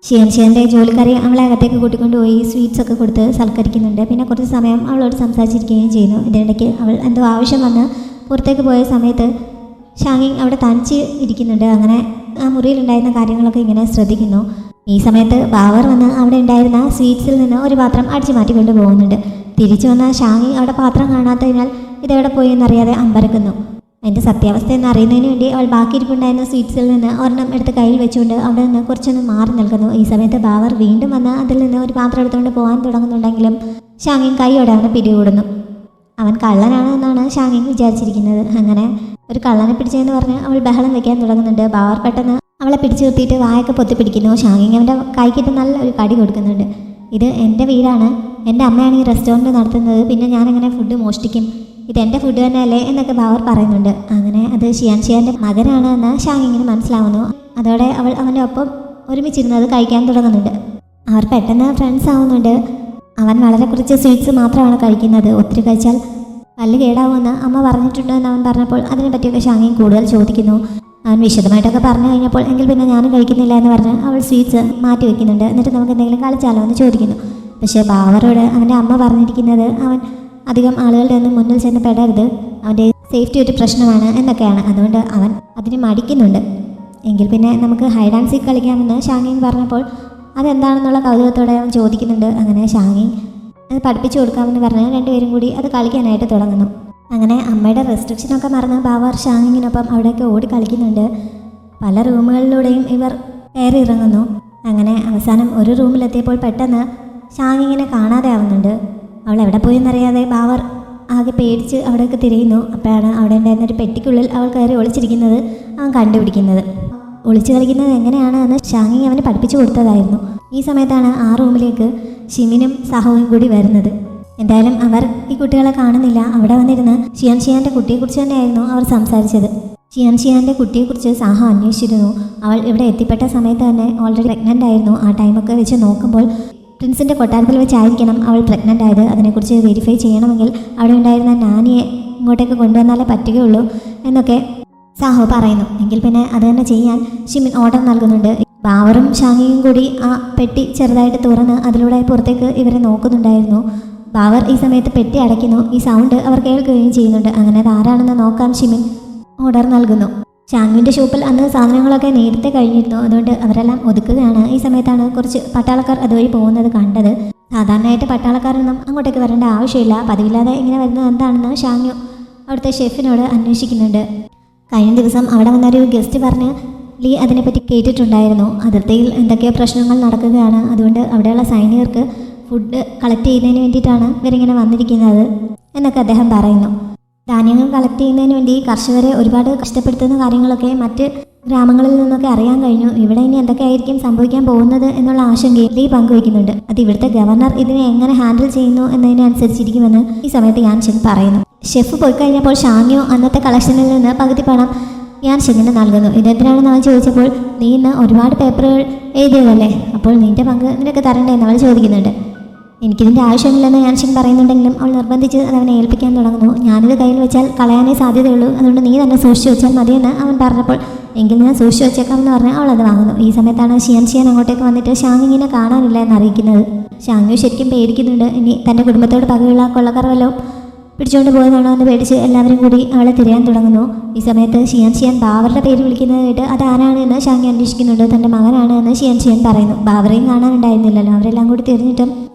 ഷിയാൻ്റെ ജോലിക്കാരെ അവളെ അകത്തേക്ക് കൂട്ടിക്കൊണ്ടുപോയി സ്വീറ്റ്സ് ഒക്കെ കൊടുത്ത് സൽക്കരിക്കുന്നുണ്ട്. പിന്നെ കുറച്ച് സമയം അവളോട് സംസാരിച്ചിരിക്കുകയും ചെയ്യുന്നു. ഇതിനിടയ്ക്ക് അവൾ എന്തോ ആവശ്യം വന്ന് പുറത്തേക്ക് പോയ സമയത്ത് ഷാങ്ങിങ് അവിടെ തനിച്ച് ഇരിക്കുന്നുണ്ട്. അങ്ങനെ ആ മുറിയിലുണ്ടായിരുന്ന കാര്യങ്ങളൊക്കെ ഇങ്ങനെ ശ്രദ്ധിക്കുന്നു. ഈ സമയത്ത് ബാവർ വന്ന് അവിടെ ഉണ്ടായിരുന്ന സ്വീറ്റ്സിൽ നിന്ന് ഒരു പാത്രം അടിച്ചു മാറ്റിക്കൊണ്ട് പോകുന്നുണ്ട്. തിരിച്ചു വന്ന ഷാങ്ങിങ് അവിടെ പാത്രം കാണാത്തതിനാൽ ഇതെവിടെ പോയി എന്നറിയാതെ അമ്പരക്കുന്നു. അതിൻ്റെ സത്യാവസ്ഥ എന്ന് അറിയുന്നതിന് വേണ്ടി അവൾ ബാക്കിയിരിപ്പുണ്ടായിരുന്ന സ്വീറ്റ്സിൽ നിന്ന് ഒരെണ്ണം എടുത്ത് കയ്യിൽ വെച്ചുകൊണ്ട് അവിടെ നിന്ന് കുറച്ചൊന്ന് മാറി നിൽക്കുന്നു. ഈ സമയത്ത് ബാവർ വീണ്ടും വന്ന് അതിൽ നിന്ന് ഒരു പാത്രം എടുത്തുകൊണ്ട് പോകാൻ തുടങ്ങുന്നുണ്ടെങ്കിലും ഷാങ്ങിങ് കൈയോടെ അവനെ പിടികൂടുന്നു. അവൻ കള്ളനാണ് എന്നാണ് ഷാങ്ങിങ് വിചാരിച്ചിരിക്കുന്നത്. അങ്ങനെ ഒരു കള്ളനെ പിടിച്ചതെന്ന് പറഞ്ഞ് അവൾ ബഹളം വെക്കാൻ തുടങ്ങുന്നുണ്ട്. ബാവർ പെട്ടെന്ന് അവളെ പിടിച്ചു നിർത്തിയിട്ട് വായൊക്കെ പൊത്തിപ്പിടിക്കുന്നു. ഷാങ്ങിങ് അവൻ്റെ കൈക്കിട്ട് നല്ല ഒരു കടി കൊടുക്കുന്നുണ്ട്. ഇത് എൻ്റെ വീടാണ്, എൻ്റെ അമ്മയാണ് ഈ റെസ്റ്റോറൻറ്റ് നടത്തുന്നത്, പിന്നെ ഞാനെങ്ങനെ ഫുഡ് മോഷ്ടിക്കും, ഇതെൻ്റെ ഫുഡ് തന്നെയല്ലേ എന്നൊക്കെ ബാവർ പറയുന്നുണ്ട്. അങ്ങനെ അത് ഷിയാൻ്റെ മകനാണ് എന്ന് ഷാങ്ങിങ്ങിന് മനസ്സിലാവുന്നു. അതോടെ അവൾ അവൻ്റെ ഒപ്പം ഒരുമിച്ചിരുന്നത് കഴിക്കാൻ തുടങ്ങുന്നുണ്ട്. അവർ പെട്ടെന്ന് ഫ്രണ്ട്സ് ആവുന്നുണ്ട്. അവൻ വളരെ കുറച്ച് സ്വീറ്റ്സ് മാത്രമാണ് കഴിക്കുന്നത്, ഒത്തിരി കഴിച്ചാൽ പല്ല് കേടാവുമെന്ന് അമ്മ പറഞ്ഞിട്ടുണ്ട് എന്ന് അവൻ പറഞ്ഞപ്പോൾ അതിനെപ്പറ്റിയൊക്കെ ഷാങ്ങിങ് കൂടുതൽ ചോദിക്കുന്നു. അവൻ വിശദമായിട്ടൊക്കെ പറഞ്ഞു കഴിഞ്ഞപ്പോൾ എങ്കിൽ പിന്നെ ഞാനും കഴിക്കുന്നില്ല എന്ന് പറഞ്ഞ് അവൾ സ്വീറ്റ്സ് മാറ്റി വയ്ക്കുന്നുണ്ട്. എന്നിട്ട് നമുക്ക് എന്തെങ്കിലും കളിച്ചാലോ എന്ന് ചോദിക്കുന്നു. പക്ഷേ ബാവറോട് അവൻ്റെ അമ്മ പറഞ്ഞിരിക്കുന്നത് അവൻ അധികം ആളുകളുടെ ഒന്നും മുന്നിൽ ചെന്ന് പെടരുത്, അവൻ്റെ സേഫ്റ്റി ഒരു പ്രശ്നമാണ് എന്നൊക്കെയാണ്. അതുകൊണ്ട് അവൻ അതിന് മടിക്കുന്നുണ്ട്. എങ്കിൽ പിന്നെ നമുക്ക് ഹൈഡ് ആൻഡ് സീക്ക് കളിക്കാമെന്ന് ഷാങ്ങിങ് പറഞ്ഞപ്പോൾ അതെന്താണെന്നുള്ള കൗതുകത്തോടെ അവൻ ചോദിക്കുന്നുണ്ട്. അങ്ങനെ ഷാങ്ങിങ് അത് പഠിപ്പിച്ചു കൊടുക്കാമെന്ന് പറഞ്ഞ് രണ്ടുപേരും കൂടി അത് കളിക്കാനായിട്ട് തുടങ്ങുന്നു. അങ്ങനെ അമ്മയുടെ റെസ്ട്രിക്ഷനൊക്കെ മറന്ന് ബാവർ ഷാങ്ങിങ്ങിനൊപ്പം അവിടെയൊക്കെ ഓടി കളിക്കുന്നുണ്ട്. പല റൂമുകളിലൂടെയും ഇവർ കയറി ഇറങ്ങുന്നു. അങ്ങനെ അവസാനം ഒരു റൂമിലെത്തിയപ്പോൾ പെട്ടെന്ന് ഷാങ്ങിങ്ങിനെ കാണാതെ ആവുന്നുണ്ട്. അവൾ എവിടെ പോയെന്നറിയാതെ ബാവർ ആകെ പേടിച്ച് അവിടെയൊക്കെ തിരയുന്നു. അപ്പോഴാണ് അവിടെ ഉണ്ടായിരുന്നൊരു പെട്ടിക്കുള്ളിൽ അവൾ കയറി ഒളിച്ചിരിക്കുന്നത് അവൻ കണ്ടുപിടിക്കുന്നത്. ഒളിച്ചു കളിക്കുന്നത് എങ്ങനെയാണ് എന്ന് ഷാങ്ങിങ് അവന് പഠിപ്പിച്ചു കൊടുത്തതായിരുന്നു. ഈ സമയത്താണ് ആ റൂമിലേക്ക് ഷിമിനും സഹോയും കൂടി വരുന്നത്. എന്തായാലും അവർ ഈ കുട്ടികളെ കാണുന്നില്ല. അവിടെ വന്നിരുന്ന് ഷിയാൻ്റെ കുട്ടിയെക്കുറിച്ച് തന്നെയായിരുന്നു അവർ സംസാരിച്ചത്. ഷിയാൻ്റെ കുട്ടിയെക്കുറിച്ച് സാഹ അന്വേഷിച്ചിരുന്നു. അവൾ ഇവിടെ എത്തിപ്പെട്ട സമയത്ത് തന്നെ ഓൾറെഡി പ്രഗ്നൻ്റ് ആയിരുന്നു. ആ ടൈമൊക്കെ വെച്ച് നോക്കുമ്പോൾ പ്രിൻസിൻ്റെ കൊട്ടാരത്തിൽ വെച്ചായിരിക്കണം അവൾ പ്രഗ്നൻ്റ് ആയത്. അതിനെക്കുറിച്ച് വെരിഫൈ ചെയ്യണമെങ്കിൽ അവിടെ ഉണ്ടായിരുന്ന നാനിയെ ഇങ്ങോട്ടേക്ക് കൊണ്ടുവന്നാലേ പറ്റുകയുള്ളൂ എന്നൊക്കെ സാഹോ പറയുന്നു. എങ്കിൽ പിന്നെ അത് തന്നെ ചെയ്യാൻ ഷിമിൻ ഓർഡർ നൽകുന്നുണ്ട്. ബാവറും ഷാങ്ങിയും കൂടി ആ പെട്ടി ചെറുതായിട്ട് തുറന്ന് അതിലൂടെ പുറത്തേക്ക് ഇവരെ നോക്കുന്നുണ്ടായിരുന്നു. ബാവർ ഈ സമയത്ത് പെട്ടി അടയ്ക്കുന്നു. ഈ സൗണ്ട് അവർ കേൾക്കുകയും ചെയ്യുന്നുണ്ട്. അങ്ങനെ അത് ആരാണെന്ന് നോക്കാൻ ഷിമിൻ ഓർഡർ നൽകുന്നു. ഷാങ്വിൻ്റെ ഷോപ്പിൽ അന്ന് സാധനങ്ങളൊക്കെ നേരത്തെ കഴിഞ്ഞിരുന്നു. അതുകൊണ്ട് അവരെല്ലാം ഒതുക്കുകയാണ്. ഈ സമയത്താണ് കുറച്ച് പട്ടാളക്കാർ അതുവഴി പോകുന്നത് കണ്ടത്. സാധാരണയായിട്ട് പട്ടാളക്കാരൊന്നും അങ്ങോട്ടേക്ക് വരേണ്ട ആവശ്യമില്ല, പതിവില്ലാതെ ഇങ്ങനെ വരുന്നത് എന്താണെന്ന് ഷാങ്യു അവിടുത്തെ ഷെഫിനോട് അന്വേഷിക്കുന്നുണ്ട്. കഴിഞ്ഞ ദിവസം അവിടെ വന്നൊരു ഗസ്റ്റ് പറഞ്ഞ് ലീ അതിനെപ്പറ്റി കേട്ടിട്ടുണ്ടായിരുന്നു. അതിർത്തിയിൽ എന്തൊക്കെയോ പ്രശ്നങ്ങൾ നടക്കുകയാണ്, അതുകൊണ്ട് അവിടെയുള്ള സൈനികർക്ക് ഫുഡ് കളക്ട് ചെയ്യുന്നതിന് വേണ്ടിയിട്ടാണ് ഇവരിങ്ങനെ വന്നിരിക്കുന്നത് എന്നൊക്കെ അദ്ദേഹം പറയുന്നു. ധാന്യങ്ങൾ കളക്ട് ചെയ്യുന്നതിന് വേണ്ടി കർഷകരെ ഒരുപാട് കഷ്ടപ്പെടുത്തുന്ന കാര്യങ്ങളൊക്കെ മറ്റ് ഗ്രാമങ്ങളിൽ നിന്നൊക്കെ അറിയാൻ കഴിഞ്ഞു. ഇവിടെ ഇനി എന്തൊക്കെയായിരിക്കും സംഭവിക്കാൻ പോകുന്നത് എന്നുള്ള ആശങ്കയിൽ ലീ പങ്കുവയ്ക്കുന്നുണ്ട്. അത് ഇവിടുത്തെ ഗവർണർ ഇതിനെ എങ്ങനെ ഹാൻഡിൽ ചെയ്യുന്നു എന്നതിനനുസരിച്ചിരിക്കുമെന്ന് ഈ സമയത്ത് യാൻ ഷെങ് പറയുന്നു. ഷെഫ് പോയി കഴിഞ്ഞപ്പോൾ ഷാങ്യോ അന്നത്തെ കളക്ഷനിൽ നിന്ന് പകുതി പണം യാൻ ഷെങ്ങിന് നൽകുന്നു. ഇതെന്തിനാണെന്ന് അവൻ ചോദിച്ചപ്പോൾ, നീ ഇന്ന് ഒരുപാട് പേപ്പറുകൾ എഴുതിയതല്ലേ, അപ്പോൾ നിന്റെ പങ്ക് നിനക്ക് തരണ്ടേ എന്ന് അവൾ ചോദിക്കുന്നുണ്ട്. എനിക്കിതിൻ്റെ ആവശ്യമില്ലെന്ന് യാൻ ഷെങ് പറയുന്നുണ്ടെങ്കിലും അവൾ നിർബന്ധിച്ച് അത് അവനെ ഏൽപ്പിക്കാൻ തുടങ്ങുന്നു. ഞാനിത് കയ്യിൽ വെച്ചാൽ കളയാനേ സാധ്യതയുള്ളൂ, അതുകൊണ്ട് നീ തന്നെ സൂക്ഷിച്ചു വെച്ചാൽ മതിയെന്ന് അവൻ പറഞ്ഞപ്പോൾ, എങ്കിൽ ഞാൻ സൂക്ഷിച്ചു വെച്ചേക്കാമെന്ന് പറഞ്ഞ് അവൾ അത് വാങ്ങുന്നു. ഈ സമയത്താണ് ഷിയാൻ അങ്ങോട്ടേക്ക് വന്നിട്ട് ഷാങ്ങിങ്ങിനെ കാണാനില്ല എന്നറിയിക്കുന്നത്. ഷാങ്ങു ശരിക്കും പേടിക്കുന്നുണ്ട്. ഇനി തൻ്റെ കുടുംബത്തോട് പകയുള്ള കൊള്ളക്കാർ പിടിച്ചുകൊണ്ട് പോയതാണോ എന്ന് പേടിച്ച് എല്ലാവരും കൂടി അവളെ തിരയാൻ തുടങ്ങുന്നു. ഈ സമയത്ത് ഷിയാൻ ബാവറുടെ പേര് വിളിക്കുന്നത് കേട്ട് അതാരാണ് എന്ന് ഷാങ്ങി അന്വേഷിക്കുന്നുണ്ട്. തൻ്റെ മകനാണ് എന്ന് ഷിയാൻ പറയുന്നു. ബാവറേയും കാണാനുണ്ടായിരുന്നില്ലല്ലോ. അവരെല്ലാം കൂടി തിരിഞ്ഞിട്ടും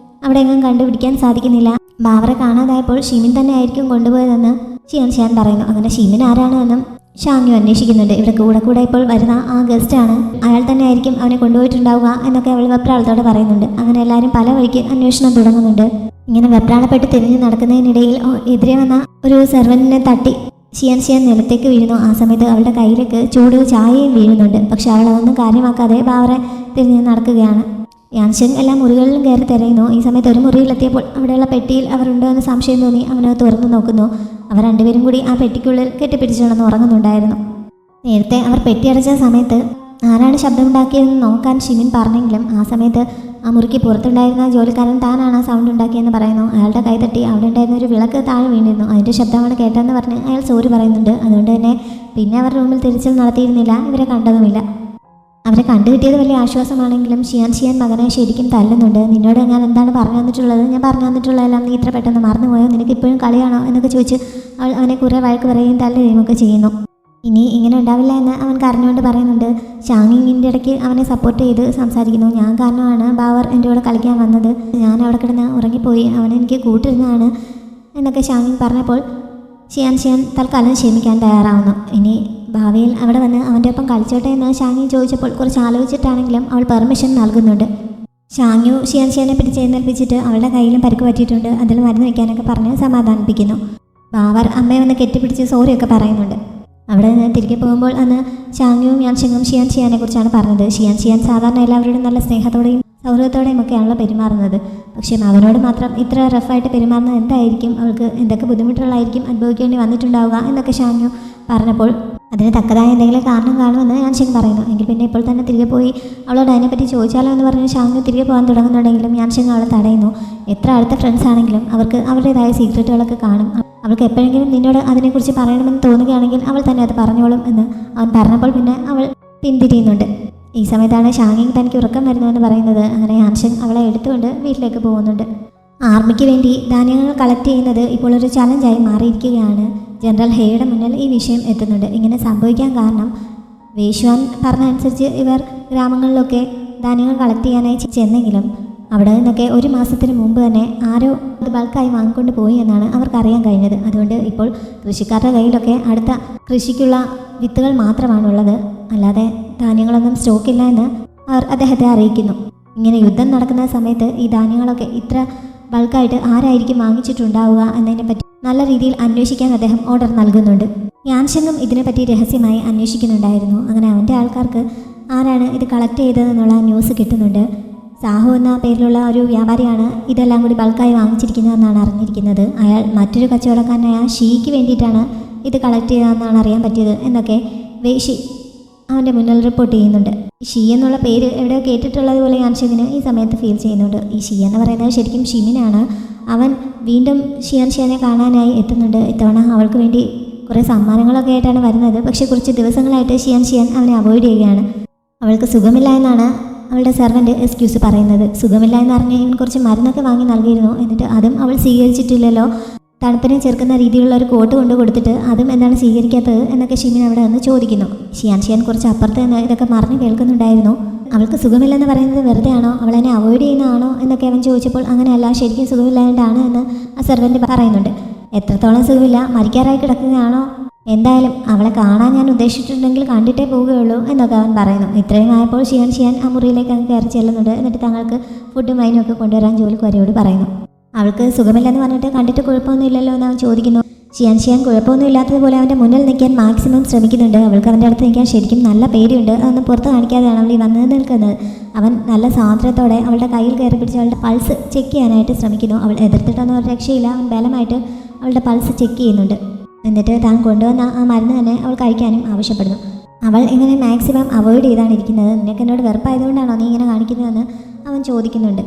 അവിടെ എങ്ങും കണ്ടുപിടിക്കാൻ സാധിക്കുന്നില്ല. ബാവറെ കാണാതായപ്പോൾ ഷിമിൻ തന്നെ ആയിരിക്കും കൊണ്ടുപോയതെന്ന് ഷിയാൻ പറയുന്നു. അങ്ങനെ ഷിമിൻ ആരാണ് എന്നും ഷാങ്യു അന്വേഷിക്കുന്നുണ്ട്. ഇവിടെ കൂടെ ഇപ്പോൾ വരുന്ന ആ ഗസ്റ്റാണ്, അയാൾ തന്നെ ആയിരിക്കും അവനെ കൊണ്ടുപോയിട്ടുണ്ടാവുക എന്നൊക്കെ അവൾ വെപ്രാളത്തോടെ പറയുന്നുണ്ട്. അങ്ങനെ എല്ലാവരും പല വഴിക്ക് അന്വേഷണം തുടങ്ങുന്നുണ്ട്. ഇങ്ങനെ വെപ്രാളപ്പെട്ട് തിരിഞ്ഞു നടക്കുന്നതിനിടയിൽ എതിരെ വന്ന ഒരു സെർവന്റിനെ തട്ടി ഷിയാൻ നിലത്തേക്ക് വീഴുന്നു. ആ സമയത്ത് അവളുടെ കയ്യിലേക്ക് ചൂട് ചായയും വീഴുന്നുണ്ട്. പക്ഷെ അവൾ അതൊന്നും കാര്യമാക്കാതെ ബാവറെ തിരിഞ്ഞ് നടക്കുകയാണ്. യാൻ ഷെങ് എല്ലാ മുറികളിലും കയറി തിരയുന്നു. ഈ സമയത്ത് ഒരു മുറിയിലെത്തിയപ്പോൾ അവിടെയുള്ള പെട്ടിയിൽ അവരുണ്ടോ എന്ന് സംശയം തോന്നി അവനത് തുറന്നു നോക്കുന്നു. അവർ രണ്ടുപേരും കൂടി ആ പെട്ടിക്കുള്ളിൽ കെട്ടിപ്പിടിച്ചുകൊണ്ടെന്ന് ഉറങ്ങുന്നുണ്ടായിരുന്നു. നേരത്തെ അവർ പെട്ടി അടച്ച സമയത്ത് ആരാണ് ശബ്ദമുണ്ടാക്കിയതെന്ന് നോക്കാൻ ഷിമിൻ പറഞ്ഞെങ്കിലും ആ സമയത്ത് ആ മുറിക്ക് പുറത്തുണ്ടായിരുന്ന ജോലിക്കാരൻ താനാണ് ആ സൗണ്ട് ഉണ്ടാക്കിയെന്ന് പറയുന്നു. അയാളുടെ കൈ തട്ടി അവിടെ ഉണ്ടായിരുന്ന ഒരു വിളക്ക് താഴെ വീണിരുന്നു. അതിൻ്റെ ശബ്ദമാണ് കേട്ടതെന്ന് പറഞ്ഞ് അയാൾ സോറി പറയുന്നുണ്ട്. അതുകൊണ്ട് തന്നെ പിന്നെ അവർ റൂമിൽ തിരിച്ചിൽ നടത്തിയിരുന്നില്ല. ഇവരെ കണ്ടതുമില്ല. അവരെ കണ്ടുകിട്ടിയത് വലിയ ആശ്വാസമാണെങ്കിലും ഷിയാൻ മകനെ ശരിക്കും തല്ലുന്നുണ്ട്. നിന്നോട് ഞാൻ എന്താണ് പറഞ്ഞു തന്നിട്ടുള്ളത്? ഞാൻ പറഞ്ഞു തന്നിട്ടുള്ളതെല്ലാം നീ ഇത്ര പെട്ടെന്ന് മറന്നുപോയോ? നിനക്ക് ഇപ്പോഴും കളിയാണോ എന്നൊക്കെ ചോദിച്ച് അവൾ അവനെ കുറേ വഴക്ക് പറയുകയും തല്ലുകയും ഒക്കെ ചെയ്യുന്നു. ഇനി ഇങ്ങനെ ഉണ്ടാവില്ല എന്ന് അവൻ കരഞ്ഞുകൊണ്ട് പറയുന്നുണ്ട്. ഷാങ്ങിങ്ങിൻ്റെ ഇടയ്ക്ക് അവനെ സപ്പോർട്ട് ചെയ്ത് സംസാരിക്കുന്നു. ഞാൻ കാരണമാണ് ബാവർ എൻ്റെ കൂടെ കളിക്കാൻ വന്നത്. ഞാൻ അവിടെ കിടന്ന് ഉറങ്ങിപ്പോയി, അവനെനിക്ക് കൂട്ടിരുന്നതാണ് എന്നൊക്കെ ഷാങ്ങിങ് പറഞ്ഞപ്പോൾ ഷിയാൻ തൽക്കാലം ക്ഷമിക്കാൻ തയ്യാറാവുന്നു. ഇനി ഭാവിയിൽ അവിടെ വന്ന് അവൻ്റെ ഒപ്പം കളിച്ചോട്ടെ എന്ന് ഷാങ്ങി ചോദിച്ചപ്പോൾ കുറച്ച് ആലോചിച്ചിട്ടാണെങ്കിലും അവൾ പെർമിഷൻ നൽകുന്നുണ്ട്. ഷാങ്യു ഷിയാനെ പിടിച്ചെഴുന്നേൽപ്പിച്ചിട്ട് അവളുടെ കയ്യിലും പരിക്ക് പറ്റിയിട്ടുണ്ട്, അതിൽ മരുന്ന് വയ്ക്കാനൊക്കെ പറഞ്ഞ് സമാധാനിപ്പിക്കുന്നു. ബാവർ അമ്മയെ വന്ന് കെട്ടിപ്പിടിച്ച് സോറിയൊക്കെ പറയുന്നുണ്ട്. അവിടെ നിന്ന് തിരികെ പോകുമ്പോൾ അന്ന് ഷാങ്യുവും യാൻ ഷെങ്ങും ഷിയാനെ കുറിച്ചാണ് പറഞ്ഞത്. ഷിയാൻ സാധാരണ എല്ലാവരോടും നല്ല സ്നേഹത്തോടെയും സൗഹൃദത്തോടെയും ഒക്കെയാണല്ലോ പെരുമാറുന്നത്. പക്ഷേ മകനോട് മാത്രം ഇത്ര റഫായിട്ട് പെരുമാറുന്നത് എന്തായിരിക്കും? അവൾക്ക് എന്തൊക്കെ ബുദ്ധിമുട്ടുകളായിരിക്കും അനുഭവിക്കേണ്ടി വന്നിട്ടുണ്ടാവുക എന്നൊക്കെ ഷാങ്യു പറഞ്ഞപ്പോൾ അതിന് തക്കതായ എന്തെങ്കിലും കാരണം കാണുമെന്ന് യാൻ ഷെങ് പറയുന്നു. എങ്കിൽ പിന്നെ ഇപ്പോൾ തന്നെ തിരികെ പോയി അവളോട് അതിനെപ്പറ്റി ചോദിച്ചാലോ എന്ന് പറഞ്ഞ് ഷാങ്യു തിരികെ പോകാൻ തുടങ്ങുന്നുണ്ടെങ്കിലും യാൻ ഷെങ് അവളെ തടയുന്നു. എത്ര അടുത്ത ഫ്രണ്ട്സ് ആണെങ്കിലും അവർക്ക് അവരുടേതായ സീക്രട്ടുകളൊക്കെ കാണും. അവൾക്ക് എപ്പോഴെങ്കിലും നിന്നോട് അതിനെക്കുറിച്ച് പറയണമെന്ന് തോന്നുകയാണെങ്കിൽ അവൾ തന്നെ അത് പറഞ്ഞോളും എന്ന് അവൻ പറഞ്ഞപ്പോൾ പിന്നെ അവൾ പിന്തിരിയുന്നുണ്ട്. ഈ സമയത്താണ് ഷാങ്ങിങ് തനിക്ക് ഉറക്കം വരുന്നുവെന്ന് പറയുന്നത്. അങ്ങനെ യാൻ ഷെങ് അവളെ എടുത്തുകൊണ്ട് വീട്ടിലേക്ക് പോകുന്നുണ്ട്. ആർമിക്ക് വേണ്ടി ധാന്യങ്ങൾ കളക്ട് ചെയ്യുന്നത് ഇപ്പോൾ ഒരു ചലഞ്ചായി മാറിയിരിക്കുകയാണ്. ജനറൽ ഹേയുടെ മുന്നിൽ ഈ വിഷയം എത്തുന്നുണ്ട്. ഇങ്ങനെ സംഭവിക്കാൻ കാരണം വേശ്വാൻ പറഞ്ഞ അനുസരിച്ച് ഇവർ ഗ്രാമങ്ങളിലൊക്കെ ധാന്യങ്ങൾ കളക്ട് ചെയ്യാനായി ചെന്നെങ്കിലും അവിടെ നിന്നൊക്കെ ഒരു മാസത്തിന് മുമ്പ് തന്നെ ആരോ അത് ബൾക്കായി വാങ്ങിക്കൊണ്ട് പോയി എന്നാണ് അവർക്കറിയാൻ കഴിഞ്ഞത്. അതുകൊണ്ട് ഇപ്പോൾ കൃഷിക്കാരുടെ കയ്യിലൊക്കെ അടുത്ത കൃഷിക്കുള്ള വിത്തുകൾ മാത്രമാണുള്ളത്, അല്ലാതെ ധാന്യങ്ങളൊന്നും സ്റ്റോക്കില്ല എന്ന് അവർ അദ്ദേഹത്തെ അറിയിക്കുന്നു. ഇങ്ങനെ യുദ്ധം നടക്കുന്ന സമയത്ത് ഈ ധാന്യങ്ങളൊക്കെ ഇത്ര ബൾക്കായിട്ട് ആരായിരിക്കും വാങ്ങിച്ചിട്ടുണ്ടാവുക എന്നതിനെപ്പറ്റി നല്ല രീതിയിൽ അന്വേഷിക്കാൻ അദ്ദേഹം ഓർഡർ നൽകുന്നുണ്ട്. യാൻ ഷെങ്ങും ഇതിനെപ്പറ്റി രഹസ്യമായി അന്വേഷിക്കുന്നുണ്ടായിരുന്നു. അങ്ങനെ അവൻ്റെ ആൾക്കാർക്ക് ആരാണ് ഇത് കളക്ട് ചെയ്തതെന്നുള്ള ന്യൂസ് കിട്ടുന്നുണ്ട്. സാഹു എന്ന പേരിലുള്ള ഒരു വ്യാപാരിയാണ് ഇതെല്ലാം കൂടി ബൾക്കായി വാങ്ങിച്ചിരിക്കുന്നതെന്നാണ് അറിഞ്ഞിരിക്കുന്നത്. അയാൾ മറ്റൊരു കച്ചവടക്കാരനായ ഷീക്ക് വേണ്ടിയിട്ടാണ് ഇത് കളക്ട് ചെയ്തതെന്നാണ് അറിയാൻ പറ്റിയത് എന്നൊക്കെ വേഷി അവൻ്റെ മുന്നിൽ റിപ്പോർട്ട് ചെയ്യുന്നുണ്ട്. ഷീ എന്നുള്ള പേര് എവിടെയോ കേട്ടിട്ടുള്ളത് പോലെ യാൻ ഷെങ്ങിന് ഈ സമയത്ത് ഫീൽ ചെയ്യുന്നുണ്ട്. ഈ ഷീ എന്ന് പറയുന്നത് ശരിക്കും ഷിമിനാണ്. അവൻ വീണ്ടും ഷിയാനെ കാണാനായി എത്തുന്നുണ്ട്. ഇത്തവണ അവൾക്ക് വേണ്ടി കുറേ സമ്മാനങ്ങളൊക്കെ ആയിട്ടാണ് വരുന്നത്. പക്ഷേ കുറച്ച് ദിവസങ്ങളായിട്ട് ഷിയാൻ അവനെ അവോയ്ഡ് ചെയ്യുകയാണ്. അവൾക്ക് സുഖമില്ല എന്നാണ് അവളുടെ സെർവൻറ്റ് എക്സ്ക്യൂസ് പറയുന്നത്. സുഖമില്ല എന്ന് പറഞ്ഞ് ഇവൻ കുറച്ച് മരുന്നൊക്കെ വാങ്ങി നൽകിയിരുന്നു. എന്നിട്ട് അതും അവൾ സ്വീകരിച്ചിട്ടില്ലല്ലോ. തണുപ്പിനെ ചെറുക്കുന്ന രീതിയിലുള്ള ഒരു കോട്ട് കൊണ്ട് കൊടുത്തിട്ട് അതും എന്താണ് സ്വീകരിക്കാത്തത് എന്നൊക്കെ ഷിമിൻ അവിടെ നിന്ന് ചോദിക്കുന്നു. ഷിയാൻ കുറച്ച് അപ്പുറത്ത് നിന്ന് ഇതൊക്കെ മറിഞ്ഞ് കേൾക്കുന്നുണ്ടായിരുന്നു. അവൾക്ക് സുഖമില്ലെന്ന് പറയുന്നത് വെറുതെ ആണോ, അവളെന്നെ അവോയ്ഡ് ചെയ്യുന്നതാണോ എന്നൊക്കെ അവൻ ചോദിച്ചപ്പോൾ അങ്ങനെയല്ല, ശരിക്കും സുഖമില്ലാണ്ടാണ് എന്ന് ആ സെർവൻറ്റ് പറയുന്നുണ്ട്. എത്രത്തോളം സുഖമില്ല, മരിക്കാറായി കിടക്കുകയാണോ? എന്തായാലും അവളെ കാണാൻ ഞാൻ ഉദ്ദേശിച്ചിട്ടുണ്ടെങ്കിൽ കണ്ടിട്ടേ പോവുകയുള്ളൂ എന്നൊക്കെ അവൻ പറയുന്നു. ഇത്രയും ആയപ്പോൾ ഷിയാൻ ആ മുറിയിലേക്ക് അങ്ങ് കയറി ചെല്ലുന്നുണ്ട്. എന്നിട്ട് തങ്ങൾക്ക് ഫുഡും വൈനും ഒക്കെ കൊണ്ടുവരാൻ ജോലിക്കാരിയോട് പറയുന്നു. അവൾക്ക് സുഖമില്ലെന്ന് പറഞ്ഞിട്ട് കണ്ടിട്ട് കുഴപ്പമൊന്നുമില്ലല്ലോ എന്ന് അവൻ ചോദിക്കുന്നു. ഷിയാൻ കുഴപ്പമൊന്നും ഇല്ലാത്തതുപോലെ അവൻ്റെ മുന്നിൽ നിൽക്കാൻ മാക്സിമം ശ്രമിക്കുന്നുണ്ട്. അവൾക്ക് അവൻ്റെ അടുത്ത് നിൽക്കാൻ ശരിക്കും നല്ല പേടിയുണ്ട്. അതൊന്നും പുറത്ത് കാണിക്കാതെയാണ് അവൾ ഈ വന്ന് നിൽക്കുന്നത്. അവൻ നല്ല സ്വാതന്ത്ര്യത്തോടെ അവളുടെ കയ്യിൽ കയറി പിടിച്ച് അവളുടെ പൾസ് ചെക്ക് ചെയ്യാനായിട്ട് ശ്രമിക്കുന്നു. അവൾ എതിർത്തിട്ടൊന്നും ഒരു രക്ഷയില്ല. അവൻ ബലമായിട്ട് അവളുടെ പൾസ് ചെക്ക് ചെയ്യുന്നുണ്ട്. എന്നിട്ട് താൻ കൊണ്ടുവന്ന ആ മരുന്ന് തന്നെ അവൾ കഴിക്കാനും ആവശ്യപ്പെടുന്നു. അവൾ ഇങ്ങനെ മാക്സിമം അവോയ്ഡ് ചെയ്താണ് ഇരിക്കുന്നത്. നിനക്ക് എന്നോട് വെറുപ്പായതുകൊണ്ടാണോ നീ ഇങ്ങനെ കാണിക്കുന്നതെന്ന് അവൻ ചോദിക്കുന്നുണ്ട്.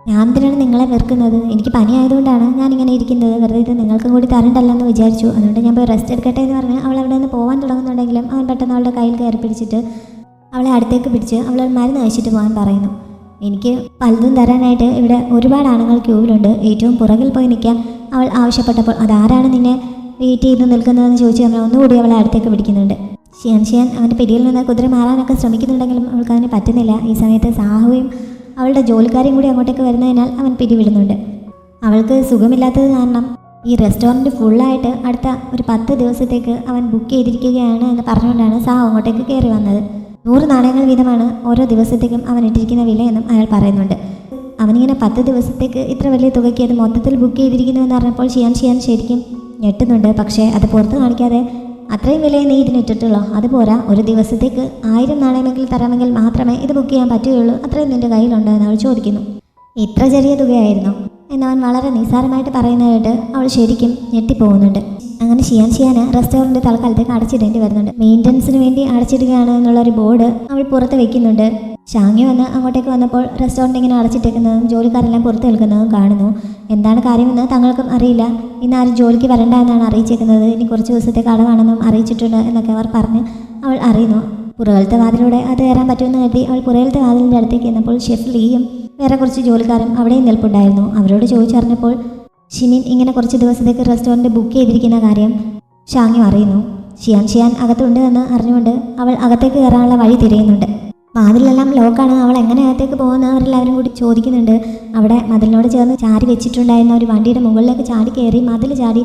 ഞാൻ എന്തിനാണ് നിങ്ങളെ വെറുക്കുന്നത്? എനിക്ക് പനി ആയതുകൊണ്ടാണ് ഞാനിങ്ങനെ ഇരിക്കുന്നത്. വെറുതെ ഇത് നിങ്ങൾക്കും കൂടി തരണ്ടല്ലെന്ന് വിചാരിച്ചു. അതുകൊണ്ട് ഞാൻ പോയി റെസ്റ്റ് എടുക്കട്ടെ എന്ന് പറഞ്ഞ് അവൾ അവിടെ നിന്ന് പോകാൻ തുടങ്ങുന്നുണ്ടെങ്കിലും അവൻ പെട്ടെന്ന് അവളുടെ കയ്യിൽ കയറി പിടിച്ചിട്ട് അവളെ അടുത്തേക്ക് പിടിച്ച് അവൾ മരുന്ന് കഴിച്ചിട്ട് പോകാൻ പറയുന്നു. എനിക്ക് പലതും തരാനായിട്ട് ഇവിടെ ഒരുപാട് ആണുങ്ങൾ ക്യൂവിലുണ്ട്. ഏറ്റവും പുറകിൽ പോയി നിൽക്കാൻ അവൾ ആവശ്യപ്പെട്ടപ്പോൾ അതാരാണ് നിന്നെ വെയിറ്റ് ചെയ്ത് നിൽക്കുന്നതെന്ന് ചോദിച്ച് അവൻ ഒന്നുകൂടി അവളെ അടുത്തേക്ക് പിടിക്കുന്നുണ്ട്. ഷിയാൻ അവൻ്റെ പിടിയിൽ നിന്ന് കുതിര മാറാനൊക്കെ ശ്രമിക്കുന്നുണ്ടെങ്കിലും അവൾക്ക് അതിന് പറ്റുന്നില്ല. ഈ സമയത്ത് സാഹുവും അവളുടെ ജോലിക്കാരെയും കൂടി അങ്ങോട്ടേക്ക് വരുന്നതിനാൽ അവൻ പിടിവിടുന്നുണ്ട്. അവൾക്ക് സുഖമില്ലാത്തത് കാരണം ഈ റെസ്റ്റോറൻറ്റ് ഫുള്ളായിട്ട് അടുത്ത ഒരു 10 ദിവസത്തേക്ക് അവൻ ബുക്ക് ചെയ്തിരിക്കുകയാണ് എന്ന് പറഞ്ഞുകൊണ്ടാണ് സാഹു അങ്ങോട്ടേക്ക് കയറി വന്നത്. 100 നാണയങ്ങൾ വീതമാണ് ഓരോ ദിവസത്തേക്കും അവൻ ഇട്ടിരിക്കുന്ന വിലയെന്നും അയാൾ പറയുന്നുണ്ട്. അവനിങ്ങനെ 10 ദിവസത്തേക്ക് ഇത്ര വലിയ തുകയ്ക്ക് അത് മൊത്തത്തിൽ ബുക്ക് ചെയ്തിരിക്കുന്നു എന്ന് പറഞ്ഞപ്പോൾ ഷിയാൻ ശരിക്കും ഞെട്ടുന്നുണ്ട്. പക്ഷേ അത് പുറത്ത് കാണിക്കാതെ അത്രയും വിലയെ നീ ഇതിനിട്ടിട്ടുള്ളൂ, അതുപോരാ, ഒരു ദിവസത്തേക്ക് 1000 നാണയമെങ്കിലും തരാമെങ്കിൽ മാത്രമേ ഇത് ബുക്ക് ചെയ്യാൻ പറ്റുകയുള്ളൂ, അത്രയും നിൻ്റെ കയ്യിലുണ്ടോ എന്ന് അവൾ ചോദിക്കുന്നു. ഇത്ര ചെറിയ തുകയായിരുന്നു എന്നവൻ വളരെ നിസ്സാരമായിട്ട് പറയുന്നതായിട്ട് അവൾ ശരിക്കും ഞെട്ടിപ്പോകുന്നുണ്ട്. അങ്ങനെ ഷിയാന് റെസ്റ്റോറൻറ്റ് തൽക്കാലത്തേക്ക് അടച്ചിടേണ്ടി വരുന്നുണ്ട്. മെയിൻ്റനൻസിന് വേണ്ടി അടച്ചിടുകയാണ് എന്നുള്ളൊരു ബോർഡ് അവൾ പുറത്ത് വെക്കുന്നുണ്ട്. ഷാങ്യു വന്ന് അങ്ങോട്ടേക്ക് വന്നപ്പോൾ റെസ്റ്റോറൻറ്റ് ഇങ്ങനെ അടച്ചിട്ടേക്കുന്നതും ജോലിക്കാരെല്ലാം പുറത്ത് നിൽക്കുന്നതും കാണുന്നു. എന്താണ് കാര്യമെന്ന് തങ്ങൾക്കും അറിയില്ല. ഇന്ന് ആരും ജോലിക്ക് വരണ്ട എന്നാണ് അറിയിച്ചേക്കുന്നത്. ഇനി കുറച്ച് ദിവസത്തേക്ക് അടവാണെന്നും അറിയിച്ചിട്ടുണ്ട് എന്നൊക്കെ അവർ പറഞ്ഞ് അവൾ അറിയുന്നു. പുറകിലത്തെ വാതിലൂടെ അത് കയറാൻ പറ്റുമെന്ന് കരുതി അവൾ പുറകിലത്തെ വാതിലിൻ്റെ അടുത്തേക്ക് ചെന്നപ്പോൾ ഷെഫ് ലീയും വേറെ കുറച്ച് ജോലിക്കാരും അവിടെയും നിൽപ്പുണ്ടായിരുന്നു. അവരോട് ചോദിച്ചറിഞ്ഞപ്പോൾ ഷിമിൻ ഇങ്ങനെ കുറച്ച് ദിവസത്തേക്ക് റെസ്റ്റോറൻറ്റ് ബുക്ക് ചെയ്തിരിക്കുന്ന കാര്യം ഷാങ്യു അറിയുന്നു. ഷിയാൻ അകത്തുണ്ട് എന്ന് അറിഞ്ഞുകൊണ്ട് അവൾ അകത്തേക്ക് കയറാനുള്ള വഴി തിരയുന്നുണ്ട്. വാതിലെല്ലാം ലോക്കാണ്. അവൾ എങ്ങനെ അകത്തേക്ക് പോകുന്ന അവരെല്ലാവരും കൂടി ചോദിക്കുന്നുണ്ട്. അവിടെ മതിലിനോട് ചേർന്ന് ചാരി വെച്ചിട്ടുണ്ടായിരുന്ന ഒരു വണ്ടിയുടെ മുകളിലേക്ക് ചാടി കയറി മതിൽ ചാടി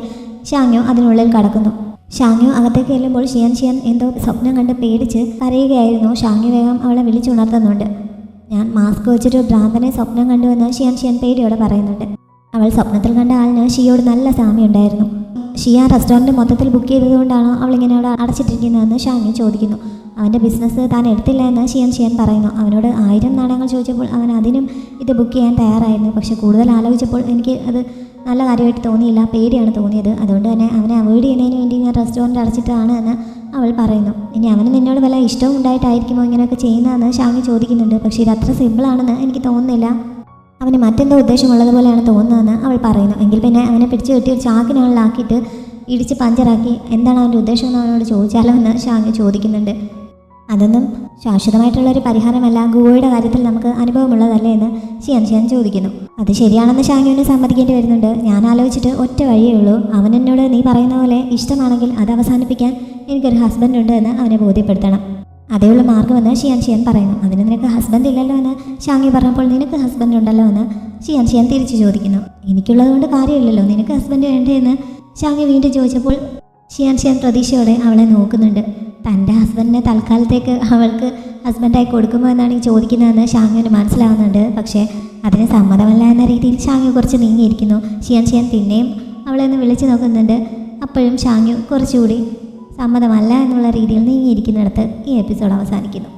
ഷാങ്യു അതിനുള്ളിൽ കടക്കുന്നു. ഷാങ്യു അകത്തേക്ക് ചെല്ലുമ്പോൾ ഷിയാൻ എന്തോ സ്വപ്നം കണ്ട് പേടിച്ച് കരയുകയായിരുന്നു. ഷാങ്യു വേഗം അവളെ വിളിച്ചുണർത്തുന്നുണ്ട്. ഞാൻ മാസ്ക് വെച്ചിട്ട് ഭ്രാന്തനെ സ്വപ്നം കണ്ടുവെന്ന് ഷിയാൻ പേടിയോടെ പറയുന്നുണ്ട്. അവൾ സ്വപ്നത്തിൽ കണ്ട ആളിന് ഷിയോട് നല്ല സാമ്യമുണ്ടായിരുന്നു. ഷിയ റെസ്റ്റോറൻറ്റ് മൊത്തത്തിൽ ബുക്ക് ചെയ്തതുകൊണ്ടാണോ അവളിങ്ങനെ അവിടെ അടച്ചിട്ടിരിക്കുന്നതെന്ന് ഷാങ്യു ചോദിക്കുന്നു. അവൻ്റെ ബിസിനസ് താൻ എടുത്തില്ല എന്ന് ഷിയാൻ പറയുന്നു. അവനോട് 1000 നാണയങ്ങൾ ചോദിച്ചപ്പോൾ അവൻ അതിനും ഇത് ബുക്ക് ചെയ്യാൻ തയ്യാറായിരുന്നു. പക്ഷേ കൂടുതൽ ആലോചിച്ചപ്പോൾ എനിക്ക് അത് നല്ല കാര്യമായിട്ട് തോന്നിയില്ല, പേടിയാണ് തോന്നിയത്. അതുകൊണ്ട് തന്നെ അവനെ അവോയ്ഡ് ചെയ്യുന്നതിന് വേണ്ടി ഞാൻ റെസ്റ്റോറൻറ്റ് അടച്ചിട്ടാണ് എന്ന് അവൾ പറയുന്നു. ഇനി അവന് നിന്നോട് വല്ല ഇഷ്ടവും ഉണ്ടായിട്ടായിരിക്കുമോ ഇങ്ങനെയൊക്കെ ചെയ്യുന്നതെന്ന് ഷാങ്യു ചോദിക്കുന്നുണ്ട്. പക്ഷേ ഇത് അത്ര സിമ്പിളാണെന്ന് എനിക്ക് തോന്നുന്നില്ല. അവന് മറ്റെന്തോ ഉദ്ദേശമുള്ളതുപോലെയാണ് തോന്നുന്നതെന്ന് അവൾ പറയുന്നു. എങ്കിൽ പിന്നെ അവനെ പിടിച്ചു കെട്ടി ഒരു ചാക്കിനുള്ളിലാക്കിയിട്ട് ഇടിച്ച് പഞ്ചറാക്കി എന്താണ് അവൻ്റെ ഉദ്ദേശം എന്ന് അവനോട് ചോദിച്ചാലോ എന്ന് ഷാങ്യു ചോദിക്കുന്നുണ്ട്. അതൊന്നും ശാശ്വതമായിട്ടുള്ളൊരു പരിഹാരമല്ല, ഗുവയുടെ കാര്യത്തിൽ നമുക്ക് അനുഭവമുള്ളതല്ലേ എന്ന് ഷിയാൻ ചോദിക്കുന്നു. അത് ശരിയാണെന്ന് ഷാങ്യുവിന് സമ്മതിക്കേണ്ടി വരുന്നുണ്ട്. ഞാൻ ആലോചിച്ചിട്ട് ഒറ്റ വഴിയേ ഉള്ളൂ. അവൻ എന്നോട് നീ പറയുന്ന പോലെ ഇഷ്ടമാണെങ്കിൽ അത് അവസാനിപ്പിക്കാൻ എനിക്കൊരു ഹസ്ബൻഡ് ഉണ്ട് എന്ന് അവനെ ബോധ്യപ്പെടുത്തണം. അതേയുള്ള മാർഗ്ഗമെന്ന് ഷിയാൻ പറയുന്നു. അതിന് നിനക്ക് ഹസ്ബൻഡ് ഇല്ലല്ലോ എന്ന് ഷാങ്യു പറഞ്ഞപ്പോൾ നിനക്ക് ഹസ്ബൻഡ് ഉണ്ടല്ലോ എന്ന് ഷിയാൻ തിരിച്ചു ചോദിക്കുന്നു. എനിക്കുള്ളത് കൊണ്ട് കാര്യമില്ലല്ലോ, നിനക്ക് ഹസ്ബൻഡ് വേണ്ടേ എന്ന് ഷാങ്യു വീണ്ടും ചോദിച്ചപ്പോൾ ഷിയാൻ പ്രതീക്ഷയോടെ അവളെ നോക്കുന്നുണ്ട്. തൻ്റെ ഹസ്ബൻഡിനെ തൽക്കാലത്തേക്ക് അവൾക്ക് ഹസ്ബൻഡായി കൊടുക്കുമോ എന്നാണ് ഈ ചോദിക്കുന്നതെന്ന് ഷാങ്യുവിന് മനസ്സിലാവുന്നുണ്ട്. പക്ഷേ അതിന് സമ്മതമല്ല എന്ന രീതിയിൽ ഷാങ്യു കുറച്ച് നീങ്ങിയിരിക്കുന്നു. ഷിയാൻ പിന്നെയും അവളെ ഒന്ന് വിളിച്ചു നോക്കുന്നുണ്ട്. അപ്പോഴും ഷാങ്യു കുറച്ചുകൂടി സമ്മതമല്ല എന്നുള്ള രീതിയിൽ നീങ്ങിയിരിക്കുന്നിടത്ത് ഈ എപ്പിസോഡ് അവസാനിക്കുന്നു.